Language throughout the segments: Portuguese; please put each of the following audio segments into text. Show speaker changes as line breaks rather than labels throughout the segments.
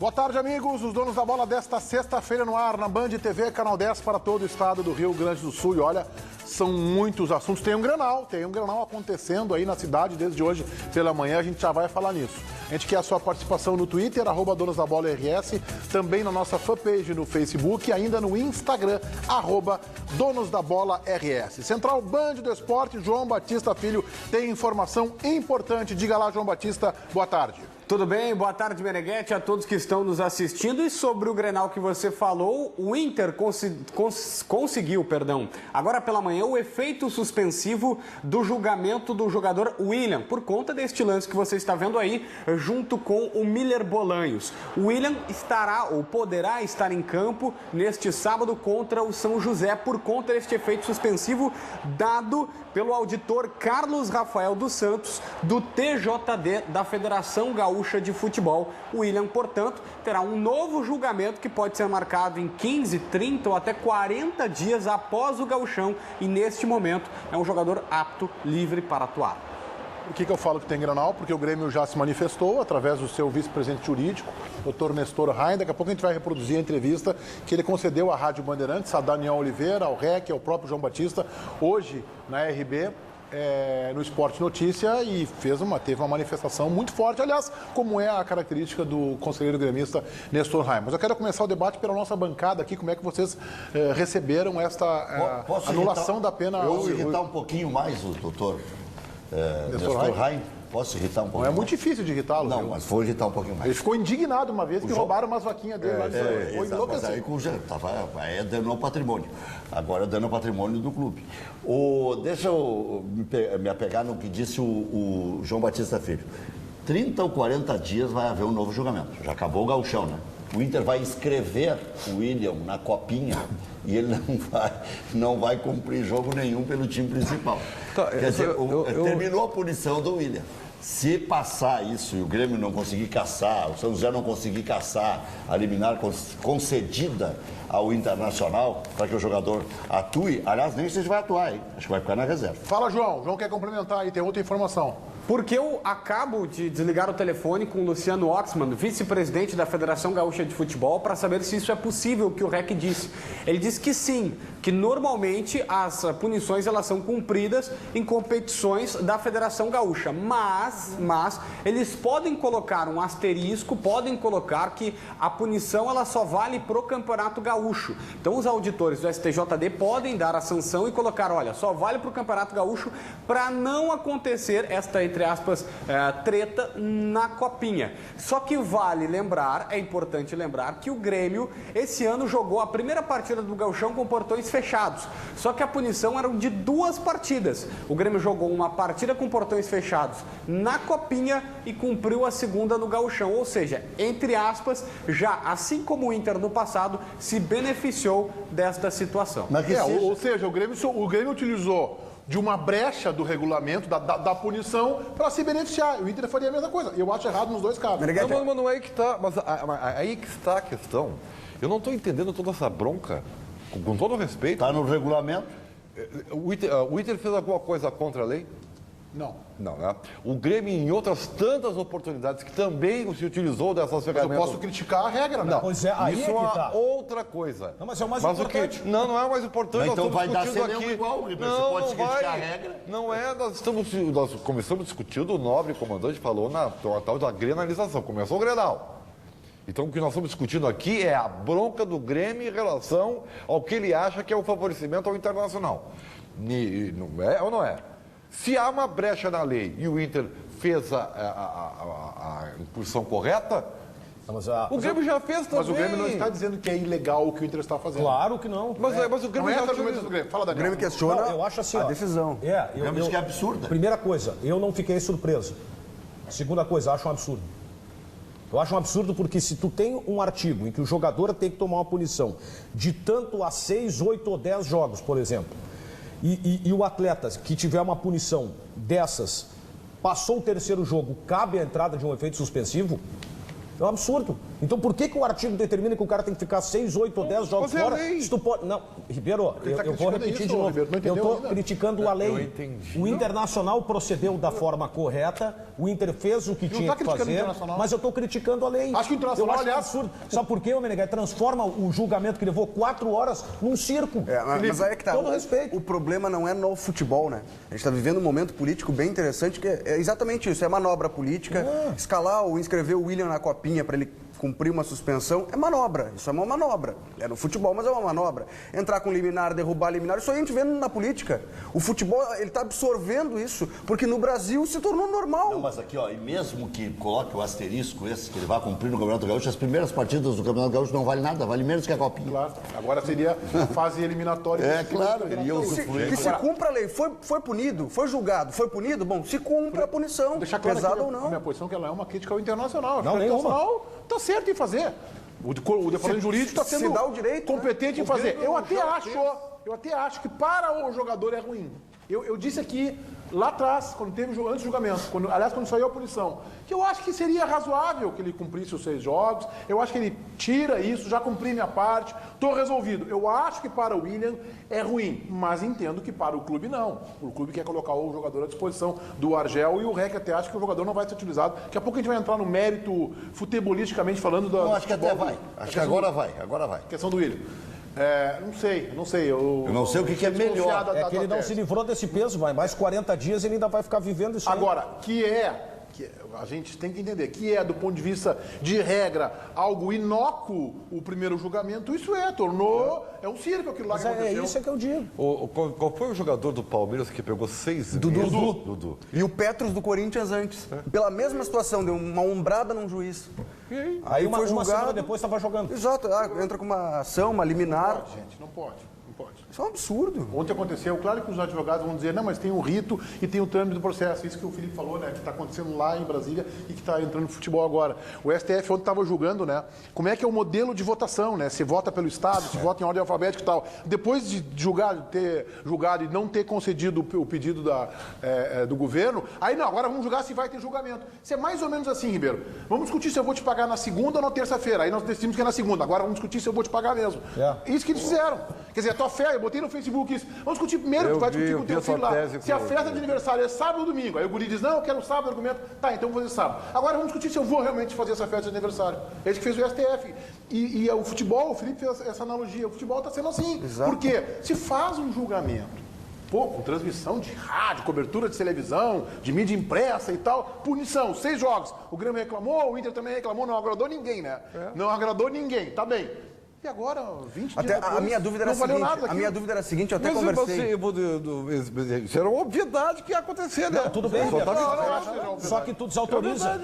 Boa tarde, amigos. Os donos da bola desta sexta-feira no ar, na Band TV, Canal 10 para todo o estado do Rio Grande do Sul. E olha, são muitos assuntos. Tem um Grenal acontecendo aí na cidade desde hoje pela manhã. A gente já vai falar nisso. A gente quer a sua participação no Twitter, @DonosDaBolaRS, também na nossa fanpage no Facebook e ainda no Instagram, @DonosDaBolaRS. Central Band do Esporte, João Batista Filho, tem informação importante. Diga lá, João Batista, boa tarde.
Tudo bem? Boa tarde, Meneghete, a todos que estão nos assistindo. E sobre o Grenal que você falou, o Inter conseguiu, agora pela manhã, o efeito suspensivo do julgamento do jogador William, por conta deste lance que você está vendo aí, junto com o Miller Bolanhos. O William estará ou poderá estar em campo neste sábado contra o São José, por conta deste efeito suspensivo dado pelo auditor Carlos Rafael dos Santos, do TJD, da Federação Gaúcha de Futebol. O William, portanto, terá um novo julgamento que pode ser marcado em 15, 30 ou até 40 dias após o gauchão e, neste momento, é um jogador apto, livre para atuar.
Por que eu falo que tem Grenal? Porque o Grêmio já se manifestou através do seu vice-presidente jurídico, Dr. Nestor Rain. Daqui a pouco a gente vai reproduzir a entrevista que ele concedeu à Rádio Bandeirantes, a Daniel Oliveira, ao REC, ao próprio João Batista, hoje na RB, no Esporte Notícia, e teve uma manifestação muito forte, aliás, como é a característica do conselheiro gremista Nestor Rain. Mas eu quero começar o debate pela nossa bancada aqui, como é que vocês receberam esta anulação da pena.
Posso irritar um pouquinho mais o doutor Nestor Rain? Posso irritar um pouquinho?
Não é muito difícil de irritá-lo.
Não,
viu?
mas vou irritar um pouquinho mais.
Ele ficou indignado uma vez que roubaram umas vaquinhas dele lá de
Mas aí é dano ao patrimônio. Agora é dano ao patrimônio do clube. Deixa eu me apegar no que disse o João Batista Filho. 30 ou 40 dias vai haver um novo julgamento. Já acabou o gauchão, né? O Inter vai inscrever o William na copinha e ele não vai cumprir jogo nenhum pelo time principal.
Tá,
quer dizer, terminou a punição do William. Se passar isso e o Grêmio não conseguir caçar, o São José não conseguir caçar a liminar concedida ao Internacional para que o jogador atue, aliás, nem sei se vai atuar, hein? Acho que vai ficar na reserva.
Fala, João. João quer complementar aí, tem outra informação.
Porque eu acabo de desligar o telefone com o Luciano Oxman, vice-presidente da Federação Gaúcha de Futebol, para saber se isso é possível, o que o REC disse. Ele disse que sim, que normalmente as punições elas são cumpridas em competições da Federação Gaúcha, mas eles podem colocar um asterisco, podem colocar que a punição ela só vale pro Campeonato Gaúcho. Então os auditores do STJD podem dar a sanção e colocar, olha, só vale pro Campeonato Gaúcho para não acontecer esta, entre aspas, treta na copinha. Só que vale lembrar, é importante lembrar, que o Grêmio esse ano jogou a primeira partida do gauchão com portões fechados. Só que a punição era de 2 partidas. O Grêmio jogou uma partida com portões fechados na copinha e cumpriu a segunda no gauchão. Ou seja, entre aspas, já assim como o Inter no passado, se beneficiou desta situação.
Ou seja, o Grêmio utilizou de uma brecha do regulamento, da punição, para se beneficiar. O Inter faria a mesma coisa. Eu acho errado nos dois casos.
Não, não é aí que está. Mas aí que está a questão. Eu não estou entendendo toda essa bronca, com todo o respeito.
Está no regulamento?
O Inter fez alguma coisa contra a lei?
Não.
Não, né? O Grêmio, em outras tantas oportunidades, que também se utilizou dessas ferramentas...
Mas eu posso criticar a regra, né?
Não,
pois é, aí
isso
é que tá.
Outra coisa.
Não, mas é o mais importante.
Não é o mais importante.
Então vai dar
discutindo
CNEU
aqui.
igual, você pode criticar a regra.
Não é, nós começamos discutindo, o nobre comandante falou na tal da grenalização. Começou o Grenal. Então, o que nós estamos discutindo aqui é a bronca do Grêmio em relação ao que ele acha que é o favorecimento ao Internacional. Não é ou não é? Se há uma brecha na lei e o Inter fez a incursão correta, o Grêmio já fez também.
Mas o Grêmio não está dizendo que é ilegal o que o Inter está fazendo.
Claro que não.
Mas o Grêmio
Não
já
argumento do Grêmio. Fala da
Grêmio questiona
Não, eu acho assim,
a decisão.
O Grêmio diz que é absurda.
Primeira coisa, eu não fiquei surpreso. Segunda coisa, acho um absurdo. Eu acho um absurdo porque se tu tem um artigo em que o jogador tem que tomar uma punição de tanto a 6, 8 ou 10 jogos, por exemplo, e o atleta que tiver uma punição dessas, passou o terceiro jogo, cabe a entrada de um efeito suspensivo, é um absurdo. Então por que o artigo determina que o cara tem que ficar 6, 8 ou 10 jogos fora? Se tu pode... Não, Ribeiro, eu vou repetir de novo. Eu estou criticando a lei. O Internacional procedeu da forma correta, o Inter fez o que tinha que fazer, mas eu estou criticando a lei.
Acho que o Internacional, aliás...
absurdo. Sabe por quê, Meneghel? Transforma o julgamento que levou 4 horas num circo.
Mas aí é que tá.
Todo respeito.
O problema não é no futebol, né? A gente está vivendo um momento político bem interessante, que é exatamente isso, é manobra política. Escalar ou inscrever o William na copinha para ele cumprir uma suspensão é manobra, isso é uma manobra. É no futebol, mas é uma manobra. Entrar com liminar, derrubar liminar, isso aí a gente vê na política. O futebol, ele está absorvendo isso, porque no Brasil se tornou normal.
Não, mas aqui, ó, e mesmo que coloque o asterisco esse, que ele vai cumprir no Campeonato Gaúcho, as primeiras partidas do Campeonato Gaúcho não valem nada, vale menos que a Copinha.
Claro, agora seria fase eliminatória.
É, claro, ele ia usufruir.
Que se cumpra a lei, foi punido, foi julgado, foi punido, bom, se cumpra a punição,
Deixar claro
pesada
aqui,
ou não.
A minha posição é que ela é uma crítica ao Internacional.
Não,
o
nenhuma.
Internacional está certo em fazer. O departamento jurídico está sendo
dá o direito,
competente em fazer. Eu até acho que para o jogador é ruim. Eu disse aqui, lá atrás, quando teve antes do julgamento, quando saiu a punição, que eu acho que seria razoável que ele cumprisse os 6 jogos, eu acho que ele tira isso, já cumpri minha parte, estou resolvido. Eu acho que para o William é ruim, mas entendo que para o clube não. O clube quer colocar o jogador à disposição do Argel e o REC até acha que o jogador não vai ser utilizado. Daqui a pouco a gente vai entrar no mérito futebolisticamente falando da...
Eu acho que até vai. Acho que agora vai.
Questão do William. Não sei. Eu
não sei o que é melhor.
É que ele não se livrou desse peso, vai mais 40 dias e ele ainda vai ficar vivendo isso aí.
Agora, que a gente tem que entender, que é, do ponto de vista de regra, algo inócuo o primeiro julgamento, isso é um circo aquilo lá
Mas
que aconteceu.
é isso que eu digo.
Qual foi o jogador do Palmeiras que pegou 6
Dudu. E o Petros do Corinthians antes. Pela mesma situação, deu uma ombrada num juiz.
Aí
foi
uma semana
julgado.
depois estava jogando.
Exato, entra com uma ação, uma liminar.
Gente, não pode.
Isso é um absurdo.
Ontem aconteceu, claro que os advogados vão dizer, não, mas tem um rito e tem o trâmite do processo. Isso que o Felipe falou, né? Que está acontecendo lá em Brasília e que está entrando no futebol agora. O STF ontem estava julgando, né? Como é que é o modelo de votação, né? Se vota pelo Estado, se vota em ordem alfabética e tal. Depois de ter julgado e não ter concedido o pedido do governo, aí não, agora vamos julgar se vai ter julgamento. Isso é mais ou menos assim, Ribeiro. Vamos discutir se eu vou te pagar na segunda ou na terça-feira. Aí nós decidimos que é na segunda. Agora vamos discutir se eu vou te pagar mesmo. Isso que eles fizeram. Quer dizer, a tua fé, eu botei no Facebook isso. Vamos discutir primeiro, tu vai discutir com o teu filho lá. Se a festa de aniversário é sábado ou domingo. Aí o guri diz, não, eu quero sábado, argumento. Tá, então vamos fazer sábado. Agora vamos discutir se eu vou realmente fazer essa festa de aniversário. É isso que fez o STF. E o futebol, o Felipe fez essa analogia. O futebol está sendo assim.
Exato.
Por quê? Se faz um julgamento, com transmissão de rádio, cobertura de televisão, de mídia impressa e tal, punição, 6 jogos. O Grêmio reclamou, o Inter também reclamou, não agradou ninguém, né? Não agradou ninguém, tá bem. E agora, 20 dias depois,
a minha dúvida era a seguinte, a seguinte, eu até conversei.
Isso era uma obviedade que ia acontecer, né?
Não, tudo bem, só que tu desautoriza.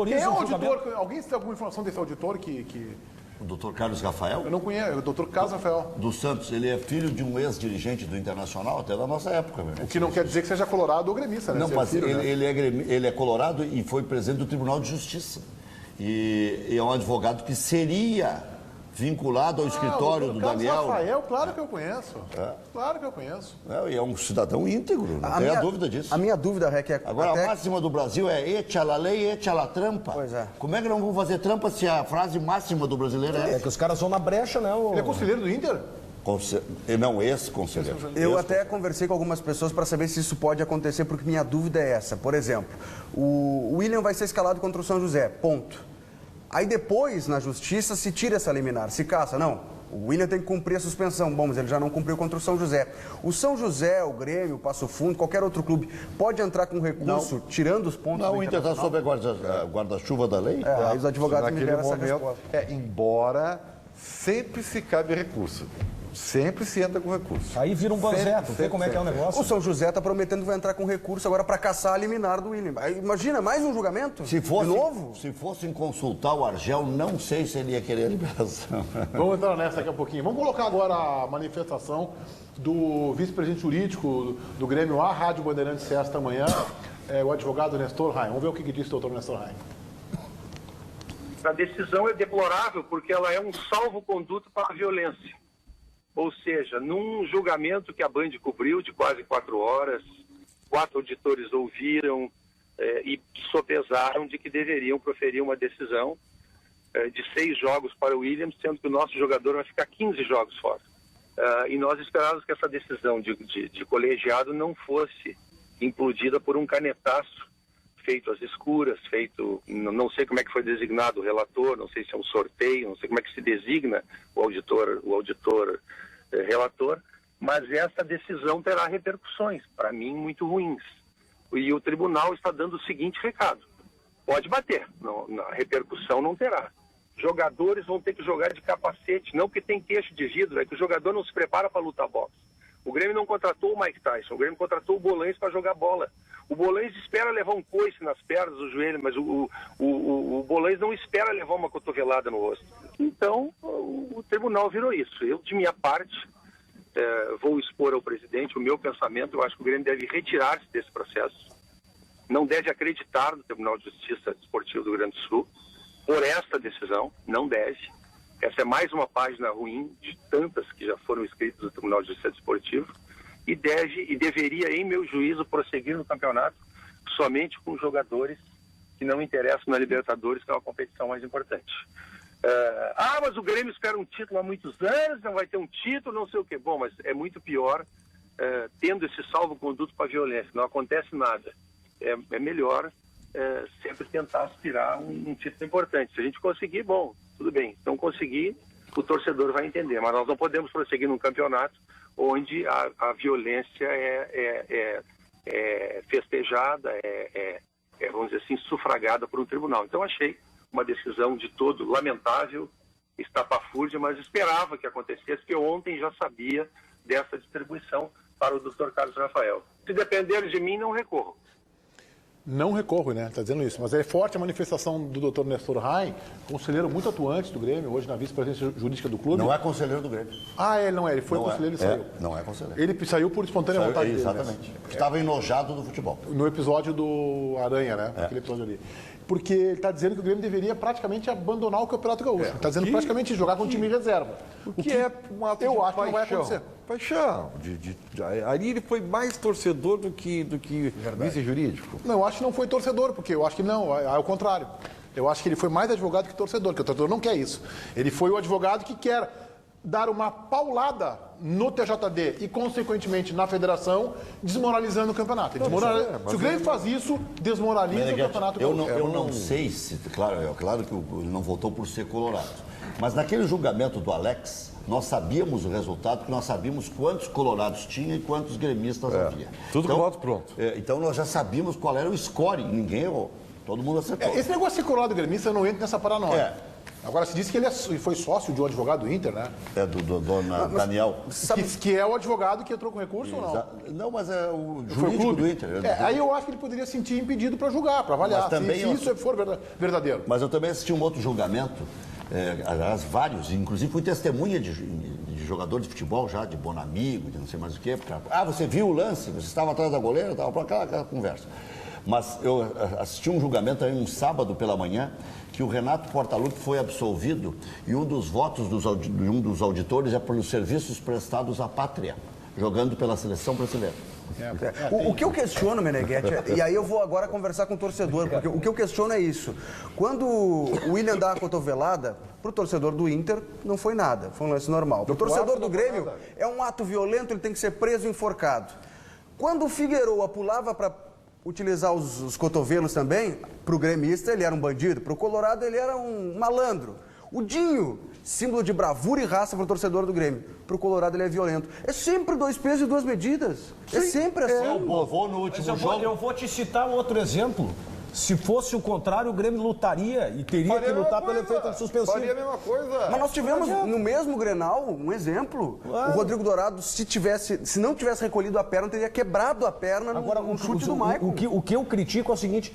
Quem é o auditor? Alguém tem alguma informação desse auditor que...
O doutor Carlos Rafael?
Eu não conheço, o doutor Carlos Rafael.
Dos Santos, ele é filho de um ex-dirigente do Internacional, até da nossa época.
O que não quer dizer que seja colorado ou gremista, né?
Não, mas ele é colorado e foi presidente do Tribunal de Justiça. E é um advogado que seria vinculado ao escritório do Daniel.
Rafael, claro que eu conheço. Claro que eu conheço.
E é um cidadão íntegro, não tem a dúvida disso.
A minha dúvida, Rec, é...
Agora, a máxima do Brasil é echa la lei, echa la trampa.
Pois é.
Como é que não vão fazer trampa se a frase máxima do brasileiro é
É que os caras vão na brecha, né?
Ele é conselheiro do Inter?
Não, ex-conselheiro.
Eu até conversei com algumas pessoas para saber se isso pode acontecer, porque minha dúvida é essa. Por exemplo, o William vai ser escalado contra o São José, ponto. Aí depois, na justiça, se tira essa liminar, se caça. Não, o William tem que cumprir a suspensão. Bom, mas ele já não cumpriu contra o São José. O São José, o Grêmio, o Passo Fundo, qualquer outro clube, pode entrar com recurso, tirando os pontos
Não, o Inter está sob a guarda-chuva da lei.
Aí os advogados me deram essa resposta.
Embora sempre se cabe recurso. Sempre se entra com recurso.
Aí vira um banzeto, vê como é que é o negócio.
O São José está prometendo que vai entrar com recurso agora para caçar a liminar do William. Aí, imagina, mais um julgamento? De novo?
Se fossem consultar o Argel, não sei se ele ia querer a liberação.
Vamos entrar nessa daqui a pouquinho. Vamos colocar agora a manifestação do vice-presidente jurídico do Grêmio à Rádio Bandeirantes esta manhã, o advogado Nestor Raim. Vamos ver o que disse o doutor Nestor Raim.
A decisão é deplorável porque ela é um salvo-conduto para a violência. Ou seja, num julgamento que a Band cobriu de quase 4 horas, 4 auditores ouviram e sopesaram de que deveriam proferir uma decisão de 6 jogos para o Williams, sendo que o nosso jogador vai ficar 15 jogos fora. E nós esperávamos que essa decisão de colegiado não fosse implodida por um canetaço feito às escuras, não sei como é que foi designado o relator, não sei se é um sorteio, não sei como é que se designa o auditor relator, mas essa decisão terá repercussões, para mim, muito ruins. E o tribunal está dando o seguinte recado: pode bater, a repercussão não terá. Jogadores vão ter que jogar de capacete, não porque tem queixo de vidro, é que o jogador não se prepara para lutar boxe. O Grêmio não contratou o Mike Tyson, o Grêmio contratou o Bolanhos para jogar bola. O Bolanhos espera levar um coice nas pernas, no joelho, mas o Bolanhos não espera levar uma cotovelada no rosto. Então, o tribunal virou isso. Eu, de minha parte, vou expor ao presidente o meu pensamento. Eu acho que o Grêmio deve retirar-se desse processo. Não deve acreditar no Tribunal de Justiça Desportivo do Rio Grande do Sul por esta decisão, não deve. Essa é mais uma página ruim de tantas que já foram escritas no Tribunal de Justiça Desportivo, e deveria, em meu juízo, prosseguir no campeonato somente com jogadores que não interessam na Libertadores, que é uma competição mais importante. Mas o Grêmio espera um título há muitos anos, não vai ter um título, não sei o quê. Bom, mas é muito pior tendo esse salvo-conduto para a violência, não acontece nada. É melhor sempre tentar aspirar um título importante. Se a gente conseguir, bom, tudo bem. Se não conseguir, o torcedor vai entender. Mas nós não podemos prosseguir num campeonato onde a violência é festejada, vamos dizer assim, sufragada por um tribunal. Então, achei uma decisão de todo lamentável, estapafúrdia, mas esperava que acontecesse, porque ontem já sabia dessa distribuição para o Dr. Carlos Rafael. Se depender de mim, não recorro.
Não recorro, né? Está dizendo isso. Mas é forte a manifestação do Dr. Nestor Rain, conselheiro muito atuante do Grêmio, hoje na vice-presidência jurídica do clube.
Não é conselheiro do Grêmio.
Ele não é. Ele foi conselheiro e saiu.
Não é conselheiro.
Ele saiu por espontânea vontade dele.
Exatamente. Estava enojado do futebol.
No episódio do Aranha, né? Aquele episódio ali. Porque ele está dizendo que o Grêmio deveria praticamente abandonar o Campeonato Gaúcho. Está dizendo praticamente jogar com o time reserva.
O que é um ato
eu
de
acho que não vai
paixão.
acontecer.
Paixão. Ali ele foi mais torcedor do que vice-jurídico.
Não, eu acho que não foi torcedor, porque eu acho que não, é o contrário. Eu acho que ele foi mais advogado que torcedor, porque o torcedor não quer isso. Ele foi o advogado que quer dar uma paulada no TJD e, consequentemente, na federação, desmoralizando o campeonato. Se o Grêmio faz isso, desmoraliza o campeonato.
Eu não sei se... Claro que ele não votou por ser colorado. Mas naquele julgamento do Alex, nós sabíamos o resultado, porque nós sabíamos quantos colorados tinha e quantos gremistas havia.
Tudo com voto pronto.
Então nós já sabíamos qual era o score. Ninguém errou. Todo mundo acertou.
Esse negócio de ser colorado gremista, eu não entro nessa paranoia. Agora, se disse que ele foi sócio de um advogado do Inter, né?
Do Daniel.
Que é o advogado que entrou com recurso ou não?
Não, mas é o jurídico do Inter.
Aí eu acho que ele poderia sentir impedido para julgar, para avaliar, se isso for verdadeiro.
Mas eu também assisti um outro julgamento, aliás, vários, inclusive fui testemunha de jogador de futebol já, de Bonamigo, de não sei mais o quê. Você viu o lance, você estava atrás da goleira, estava para aquela conversa. Mas eu assisti um julgamento aí um sábado pela manhã, que o Renato Portaluppi foi absolvido e um dos votos de um dos auditores é pelos serviços prestados à pátria, jogando pela seleção brasileira.
O que eu questiono, Meneghetti, e aí eu vou agora conversar com o torcedor, porque o que eu questiono é isso. Quando o William dá a cotovelada, pro torcedor do Inter não foi nada, foi um lance normal. Pro torcedor do Grêmio é um ato violento, ele tem que ser preso e enforcado. Quando o Figueroa pulava para utilizar os cotovelos também, pro gremista ele era um bandido, pro colorado ele era um malandro. O Dinho, símbolo de bravura e raça pro torcedor do Grêmio, pro colorado ele é violento. É sempre 2 pesos e 2 medidas. É sempre assim.
O Vovô no último jogo...
Eu vou te citar um outro exemplo. Se fosse o contrário, o Grêmio lutaria e teria que lutar pelo efeito suspensivo.
Faria a mesma coisa.
Mas nós tivemos no mesmo Grenal um exemplo. Claro. O Rodrigo Dourado, se não tivesse recolhido a perna, teria quebrado a perna no chute do Maicon.
O que eu critico é o seguinte,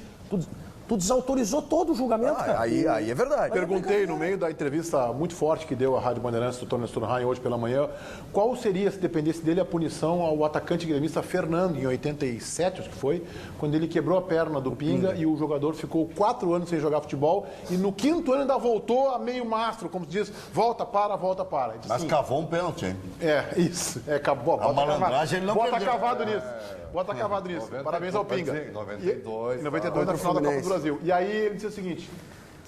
tu desautorizou todo o julgamento, cara.
Aí é verdade.
Perguntei no meio da entrevista muito forte que deu a Rádio Bandeirantes do Dr. Nestor Rain hoje pela manhã, qual seria, se dependesse dele, a punição ao atacante gremista Fernando, em 87, acho que foi, quando ele quebrou a perna do Pinga e o jogador ficou 4 anos sem jogar futebol e no 5º ano ainda voltou a meio mastro, como se diz, volta, para. Disse,
mas cavou um pênalti, hein?
Isso. Acabou.
A malandragem ele não
bota
perdeu.
cavado nisso. Bota cavado nisso. Parabéns ao Pinga.
92.
92 na final da Copa do Brasil. E aí ele disse o seguinte,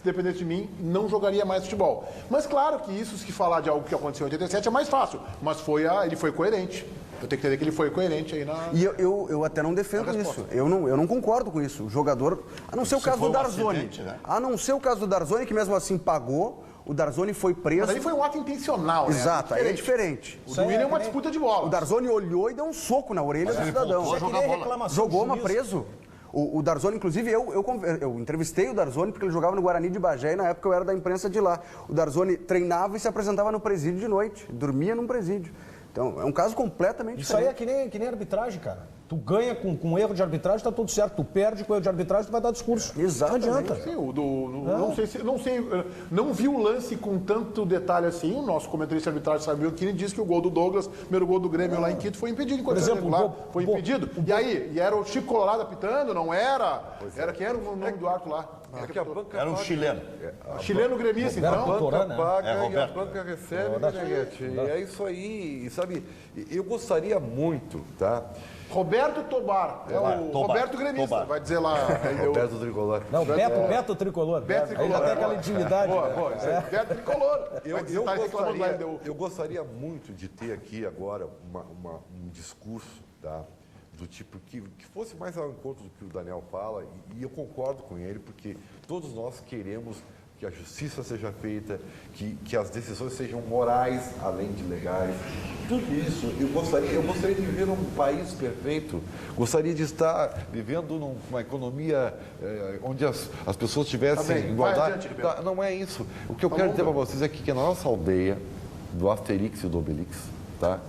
se dependesse de mim, não jogaria mais futebol. Mas claro que isso, se falar de algo que aconteceu em 87, é mais fácil. Mas ele foi coerente. Eu tenho que entender que ele foi coerente aí na...
E eu até não defendo isso. Eu não concordo com isso. O jogador, a não ser o caso do Darzoni.
Né?
A não ser o caso do Darzoni, que mesmo assim pagou, o Darzoni foi preso.
Mas aí foi um ato intencional, né?
Exato, aí é diferente.
O do Willian é uma disputa de bola.
O Darzoni olhou e deu um soco na orelha do cidadão. Jogou uma preso. O Darzoni, inclusive, eu entrevistei o Darzoni porque ele jogava no Guarani de Bagé e na época eu era da imprensa de lá. O Darzoni treinava e se apresentava no presídio de noite, dormia num presídio. Então, é um caso completamente diferente.
Isso aí é que nem arbitragem, cara. Tu ganha com erro de arbitragem, tá tudo certo. Tu perde com erro de arbitragem, tu vai dar discurso.
Exatamente.
Não adianta.
Sim, não vi o lance com tanto detalhe assim. O nosso comentarista de arbitragem, Samuel Kine, disse que o gol do Douglas, primeiro gol do Grêmio lá em Quito, foi impedido.
Por exemplo,
foi impedido. E era o Chico Colorado apitando, não era? Era quem era o nome do árbitro lá?
Era um chileno.
Chileno gremista,
A
então.
banca paga e a
Roberto.
banca recebe, Meneghete. E é isso aí, sabe? Eu gostaria muito, tá?
Roberto Tobar. Roberto gremista,
Tobar.
vai dizer lá.
Roberto Tricolor.
Não, Beto Tricolor.
Beto Tricolor.
Ainda tem aquela intimidade.
Beto Tricolor.
Eu gostaria muito de ter aqui agora um discurso, tá? Do tipo que fosse mais ao encontro do que o Daniel fala, e eu concordo com ele, porque todos nós queremos que a justiça seja feita, que as decisões sejam morais, além de legais. Tudo isso, eu gostaria de viver num país perfeito, gostaria de estar vivendo numa economia onde as pessoas tivessem igualdade. Não é isso. O que eu quero dizer para vocês é que na nossa aldeia, do Asterix e do Obelix, tá?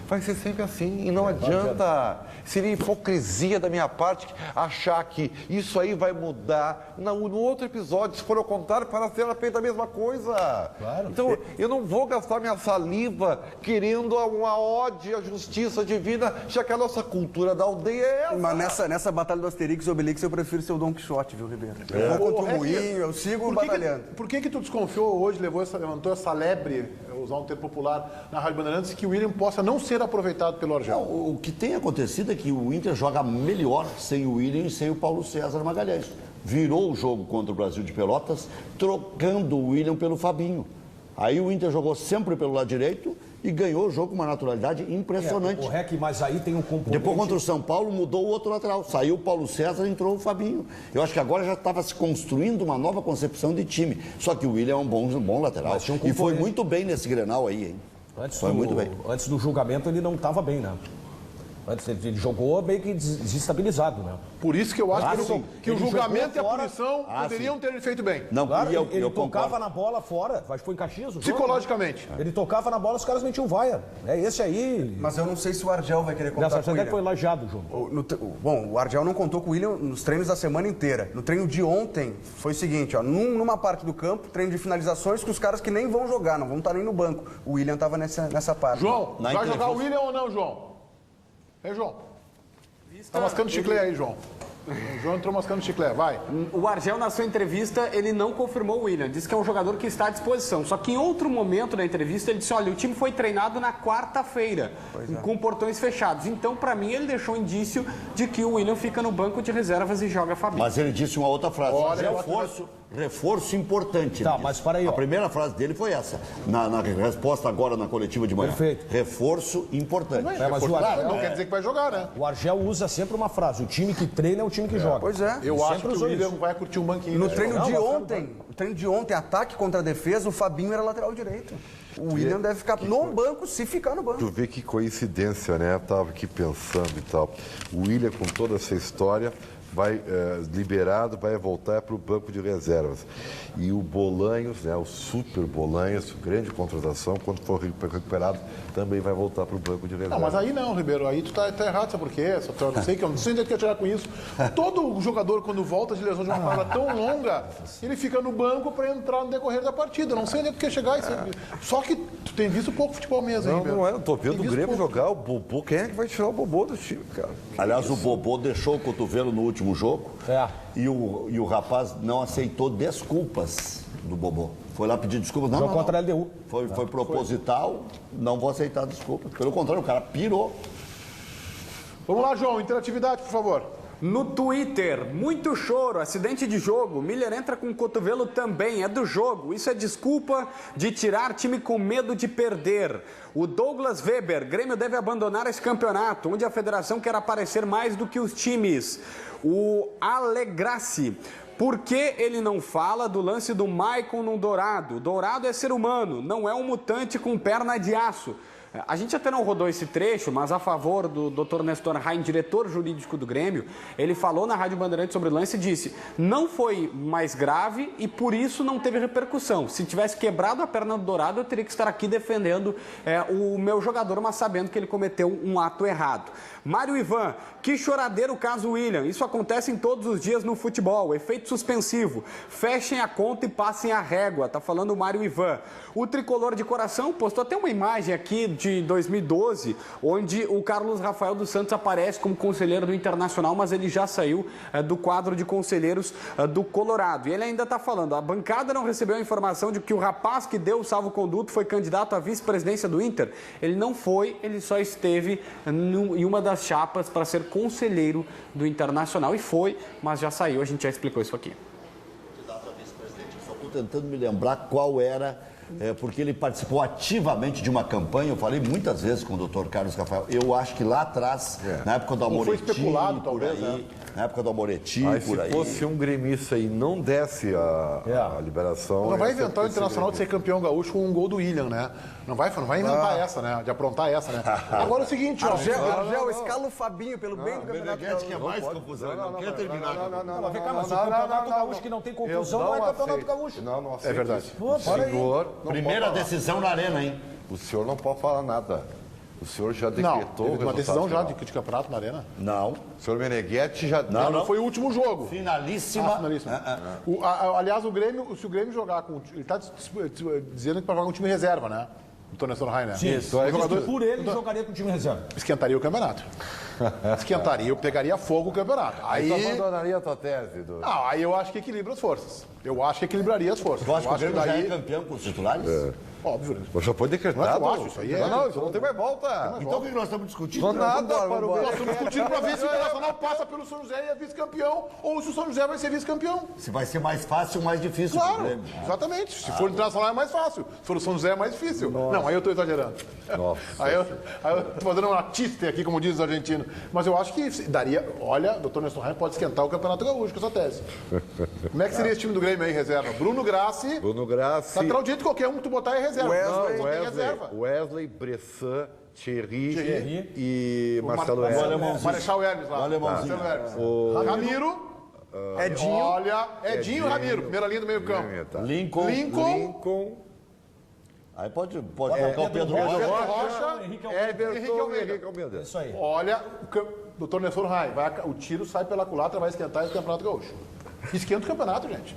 Vai ser sempre assim e não adianta. Seria hipocrisia da minha parte achar que isso aí vai mudar no outro episódio, se for ao contrário, para ser feita a mesma coisa.
Claro.
Então, eu não vou gastar minha saliva querendo uma ode à justiça divina, já que a nossa cultura da aldeia é essa.
Mas nessa batalha do Asterix e Obelix eu prefiro ser o Don Quixote, viu, Ribeiro? Eu vou contra o moinho, eu sigo batalhando.
Por que tu desconfiou hoje, levantou essa lebre, usar um termo popular, na Rádio Bandeirantes, que o Willian possa não ser aproveitado pelo Argel?
O que tem acontecido é que o Inter joga melhor sem o Willian e sem o Paulo César Magalhães. Virou o jogo contra o Brasil de Pelotas, trocando o Willian pelo Fabinho. Aí o Inter jogou sempre pelo lado direito e ganhou o jogo com uma naturalidade impressionante.
Mas aí tem um componente...
Depois, contra o São Paulo, mudou o outro lateral. Saiu o Paulo César e entrou o Fabinho. Eu acho que agora já estava se construindo uma nova concepção de time. Só que o Willian é um bom lateral. E foi muito bem nesse Grenal aí, hein?
Antes do julgamento ele não estava bem, né? Antes ele jogou meio que desestabilizado, né?
Por isso que eu acho que o julgamento e a punição poderiam ter feito bem.
Não,
claro,
eu
ele tocava
concordo.
na bola fora, acho que foi em Caxias.
Psicologicamente.
Ele tocava na bola, os caras metiam vaia. É esse aí.
Mas eu não sei se o Argel vai querer contar com o Willian.
Foi lajeado, João.
Bom, o Argel não contou com o Willian nos treinos da semana inteira. No treino de ontem, foi o seguinte, ó, numa parte do campo, treino de finalizações com os caras que nem vão jogar, não vão estar nem no banco. O Willian estava nessa parte.
João, vai jogar o Willian ou não, João? João? Tá mascando chiclete aí, João. O João entrou mascando chiclete, vai.
O Argel, na sua entrevista, ele não confirmou o Willian. Disse que é um jogador que está à disposição. Só que em outro momento da entrevista, ele disse, olha, o time foi treinado na quarta-feira, com portões fechados. Então, para mim, ele deixou indício de que o Willian fica no banco de reservas e joga Fabinho.
Mas ele disse uma outra frase. Reforço importante.
Tá, mas para aí, ó.
A primeira frase dele foi essa. Na resposta agora na coletiva de manhã.
Perfeito.
Reforço importante.
Mas o Argel,
não quer dizer que vai jogar, né?
O Argel usa sempre uma frase: o time que treina é o time que joga.
Pois é.
Eu acho que o Willian vai curtir um banquinho.
No treino de ontem, ataque contra a defesa, o Fabinho era lateral direito. O Willian deve ficar no banco, se ficar no banco.
Tu vê que coincidência, né? Eu tava aqui pensando e tal. O Willian, com toda essa história, vai liberado, vai voltar para o banco de reservas. E o Bolanhos, né, o super Bolanhos, grande contratação, quando for recuperado, também vai voltar para o banco de reservas.
Não, mas aí não, Ribeiro, aí tu tá errado, sabe por quê? Eu não sei onde é que eu tirar com isso. Todo jogador, quando volta de lesão de uma fase tão longa, ele fica no banco para entrar no decorrer da partida. Não sei onde é que quer chegar. Só que tu tem visto pouco futebol mesmo, hein, Ribeiro?
Não é, eu tô vendo o Grêmio jogar, o Bobô, quem é que vai tirar o Bobô do time, cara?
Aliás, o Bobô deixou o cotovelo no último jogo e o rapaz não aceitou desculpas do Bobô. Foi lá pedir desculpas. Não,
contra a LDU.
Foi proposital, não vou aceitar desculpas. Pelo contrário, o cara pirou.
Vamos lá, João, interatividade, por favor.
No Twitter, muito choro, acidente de jogo, Miller entra com o cotovelo também, é do jogo, isso é desculpa de tirar time com medo de perder. O Douglas Weber, Grêmio deve abandonar esse campeonato, onde a federação quer aparecer mais do que os times. O Alegrace, por que ele não fala do lance do Maicon no Dourado? Dourado é ser humano, não é um mutante com perna de aço. A gente até não rodou esse trecho, mas a favor do Dr. Nestor Rain, diretor jurídico do Grêmio, ele falou na Rádio Bandeirantes sobre o lance e disse: não foi mais grave e por isso não teve repercussão. Se tivesse quebrado a perna do Dourado, eu teria que estar aqui defendendo o meu jogador, mas sabendo que ele cometeu um ato errado. Mário Ivan, que choradeiro o caso William. Isso acontece em todos os dias no futebol. Efeito suspensivo. Fechem a conta e passem a régua. Tá falando o Mário Ivan. O Tricolor de Coração postou até uma imagem aqui de 2012, onde o Carlos Rafael dos Santos aparece como conselheiro do Internacional, mas ele já saiu do quadro de conselheiros do Colorado. E ele ainda está falando, a bancada não recebeu a informação de que o rapaz que deu o salvo-conduto foi candidato à vice-presidência do Inter. Ele não foi, ele só esteve em uma das chapas para ser conselheiro do Internacional. E foi, mas já saiu, a gente já explicou isso aqui.
Candidato a vice-presidente, eu só estou tentando me lembrar qual era... porque ele participou ativamente de uma campanha, eu falei muitas vezes com o Dr. Carlos Rafael, eu acho que lá atrás, na época do Amoretti,
foi especulado, talvez,
por aí, na época do Amoretti,
Aí,
por aí.
se fosse um gremista e não desse a liberação...
Não vai inventar o Internacional de ser campeão gaúcho com um gol do William, né? Não vai inventar essa, né? De aprontar essa, né? Agora é o seguinte, ó.
Argel, escala o Fabinho pelo bem do
O
campeonato.
Meneghete quer mais confusão, ele não quer terminar.
Mas vem cá, mas o campeonato gaúcho que não tem confusão não é campeonato gaúcho.
Não aceito.
É verdade.
isso.
Pô, para aí.
Senhor, não
Primeira
pode falar.
decisão na arena, hein?
O senhor não pode falar nada. O senhor já
Não,
decretou
teve uma
o
decisão já
resultado
de campeonato na Arena.
Não.
final. O senhor Meneghetti já...
Não, foi o último jogo.
Finalíssima.
Finalíssimo. Aliás, se o Grêmio jogar com... Ele está dizendo que para jogar com um time reserva, né? O Tony Rainer, né?
Sim,
Isso. O jogador
por ele jogaria com o time reserva.
esquentaria o campeonato. Esquentaria, pegaria fogo o campeonato.
Aí tu
Aí...
abandonaria a tua tese, do...
Não, aí eu acho que equilibra as forças. Eu acho que equilibraria as forças.
Tu acha que o
Eu
Grêmio já
daí...
é campeão com os titulares?
Óbvio, né?
Já foi decretado.
Não é que eu acho, isso aí é-
Não, isso não tem mais volta.
Então o que nós estamos discutindo?
Não nada para o
Nós
Meneghetti.
estamos discutindo para ver se o Internacional passa pelo São José e é vice-campeão, ou se o São José vai ser vice-campeão.
Se vai ser mais fácil ou mais difícil pro
Claro,
Grêmio.
exatamente. Se for o Internacional é mais fácil. Se for o São José é mais difícil. Não, aí eu estou exagerando.
Nossa.
Aí eu estou fazendo uma tiste aqui, como diz os argentinos. Mas eu acho que daria... Olha, o Dr. Nestor Rain pode esquentar o Campeonato Gaúcho com essa tese. Como é que seria esse time do Grêmio aí, reserva? Bruno Grassi.
Bruno Grassi.
Lateral direito, qualquer um que tu botar é reserva.
Wesley.
Não, só tem reserva.
Wesley, Bressan, Thierry
Thierry.
e Marcelo Hermes.
Marechal Hermes lá.
O alemãozinho.
Marcelo Hermes. Ramiro.
Edinho.
Olha, Edinho e Ramiro, primeira linha do meio campo.
Lincoln. Aí pode colocar o Pedro Rocha.
Rocha,
Everton e Henrique Almeida.
Isso aí.
olha, o Dr. Nestor Rain, o tiro sai pela culatra, vai esquentar esse Campeonato Gaúcho. Esquenta o campeonato, gente.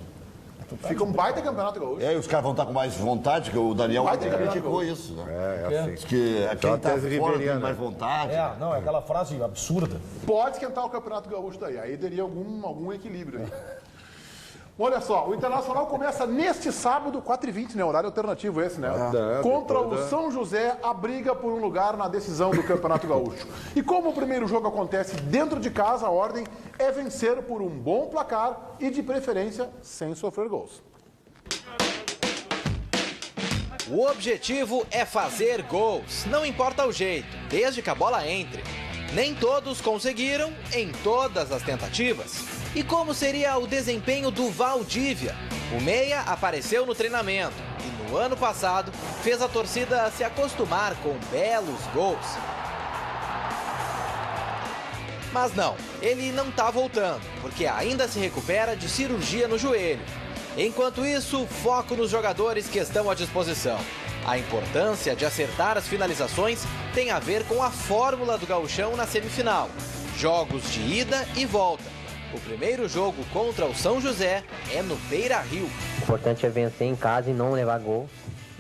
Fica um baita Campeonato Gaúcho.
E aí os caras vão estar com mais vontade, que o Daniel
Vai ter
criticou
campeonato.
isso, né?
É assim.
Diz que quem
Então, a
está
tese
fora tem
riberiana.
mais vontade.
É, não, é aquela frase absurda.
Pode esquentar o Campeonato Gaúcho daí, aí teria algum equilíbrio aí. Olha só, o Internacional começa neste sábado, 4h20, né? Horário alternativo esse, né? Contra o São José, a briga por um lugar na decisão do Campeonato Gaúcho. E como o primeiro jogo acontece dentro de casa, a ordem é vencer por um bom placar e, de preferência, sem sofrer gols.
O objetivo é fazer gols, não importa o jeito, desde que a bola entre. Nem todos conseguiram em todas as tentativas. E como seria o desempenho do Valdívia? O meia apareceu no treinamento e no ano passado fez a torcida se acostumar com belos gols. Mas não, ele não está voltando, porque ainda se recupera de cirurgia no joelho. Enquanto isso, foco nos jogadores que estão à disposição. A importância de acertar as finalizações tem a ver com a fórmula do gauchão na semifinal. Jogos de ida e volta. O primeiro jogo contra o São José é no Beira-Rio.
O importante é vencer em casa e não levar gol.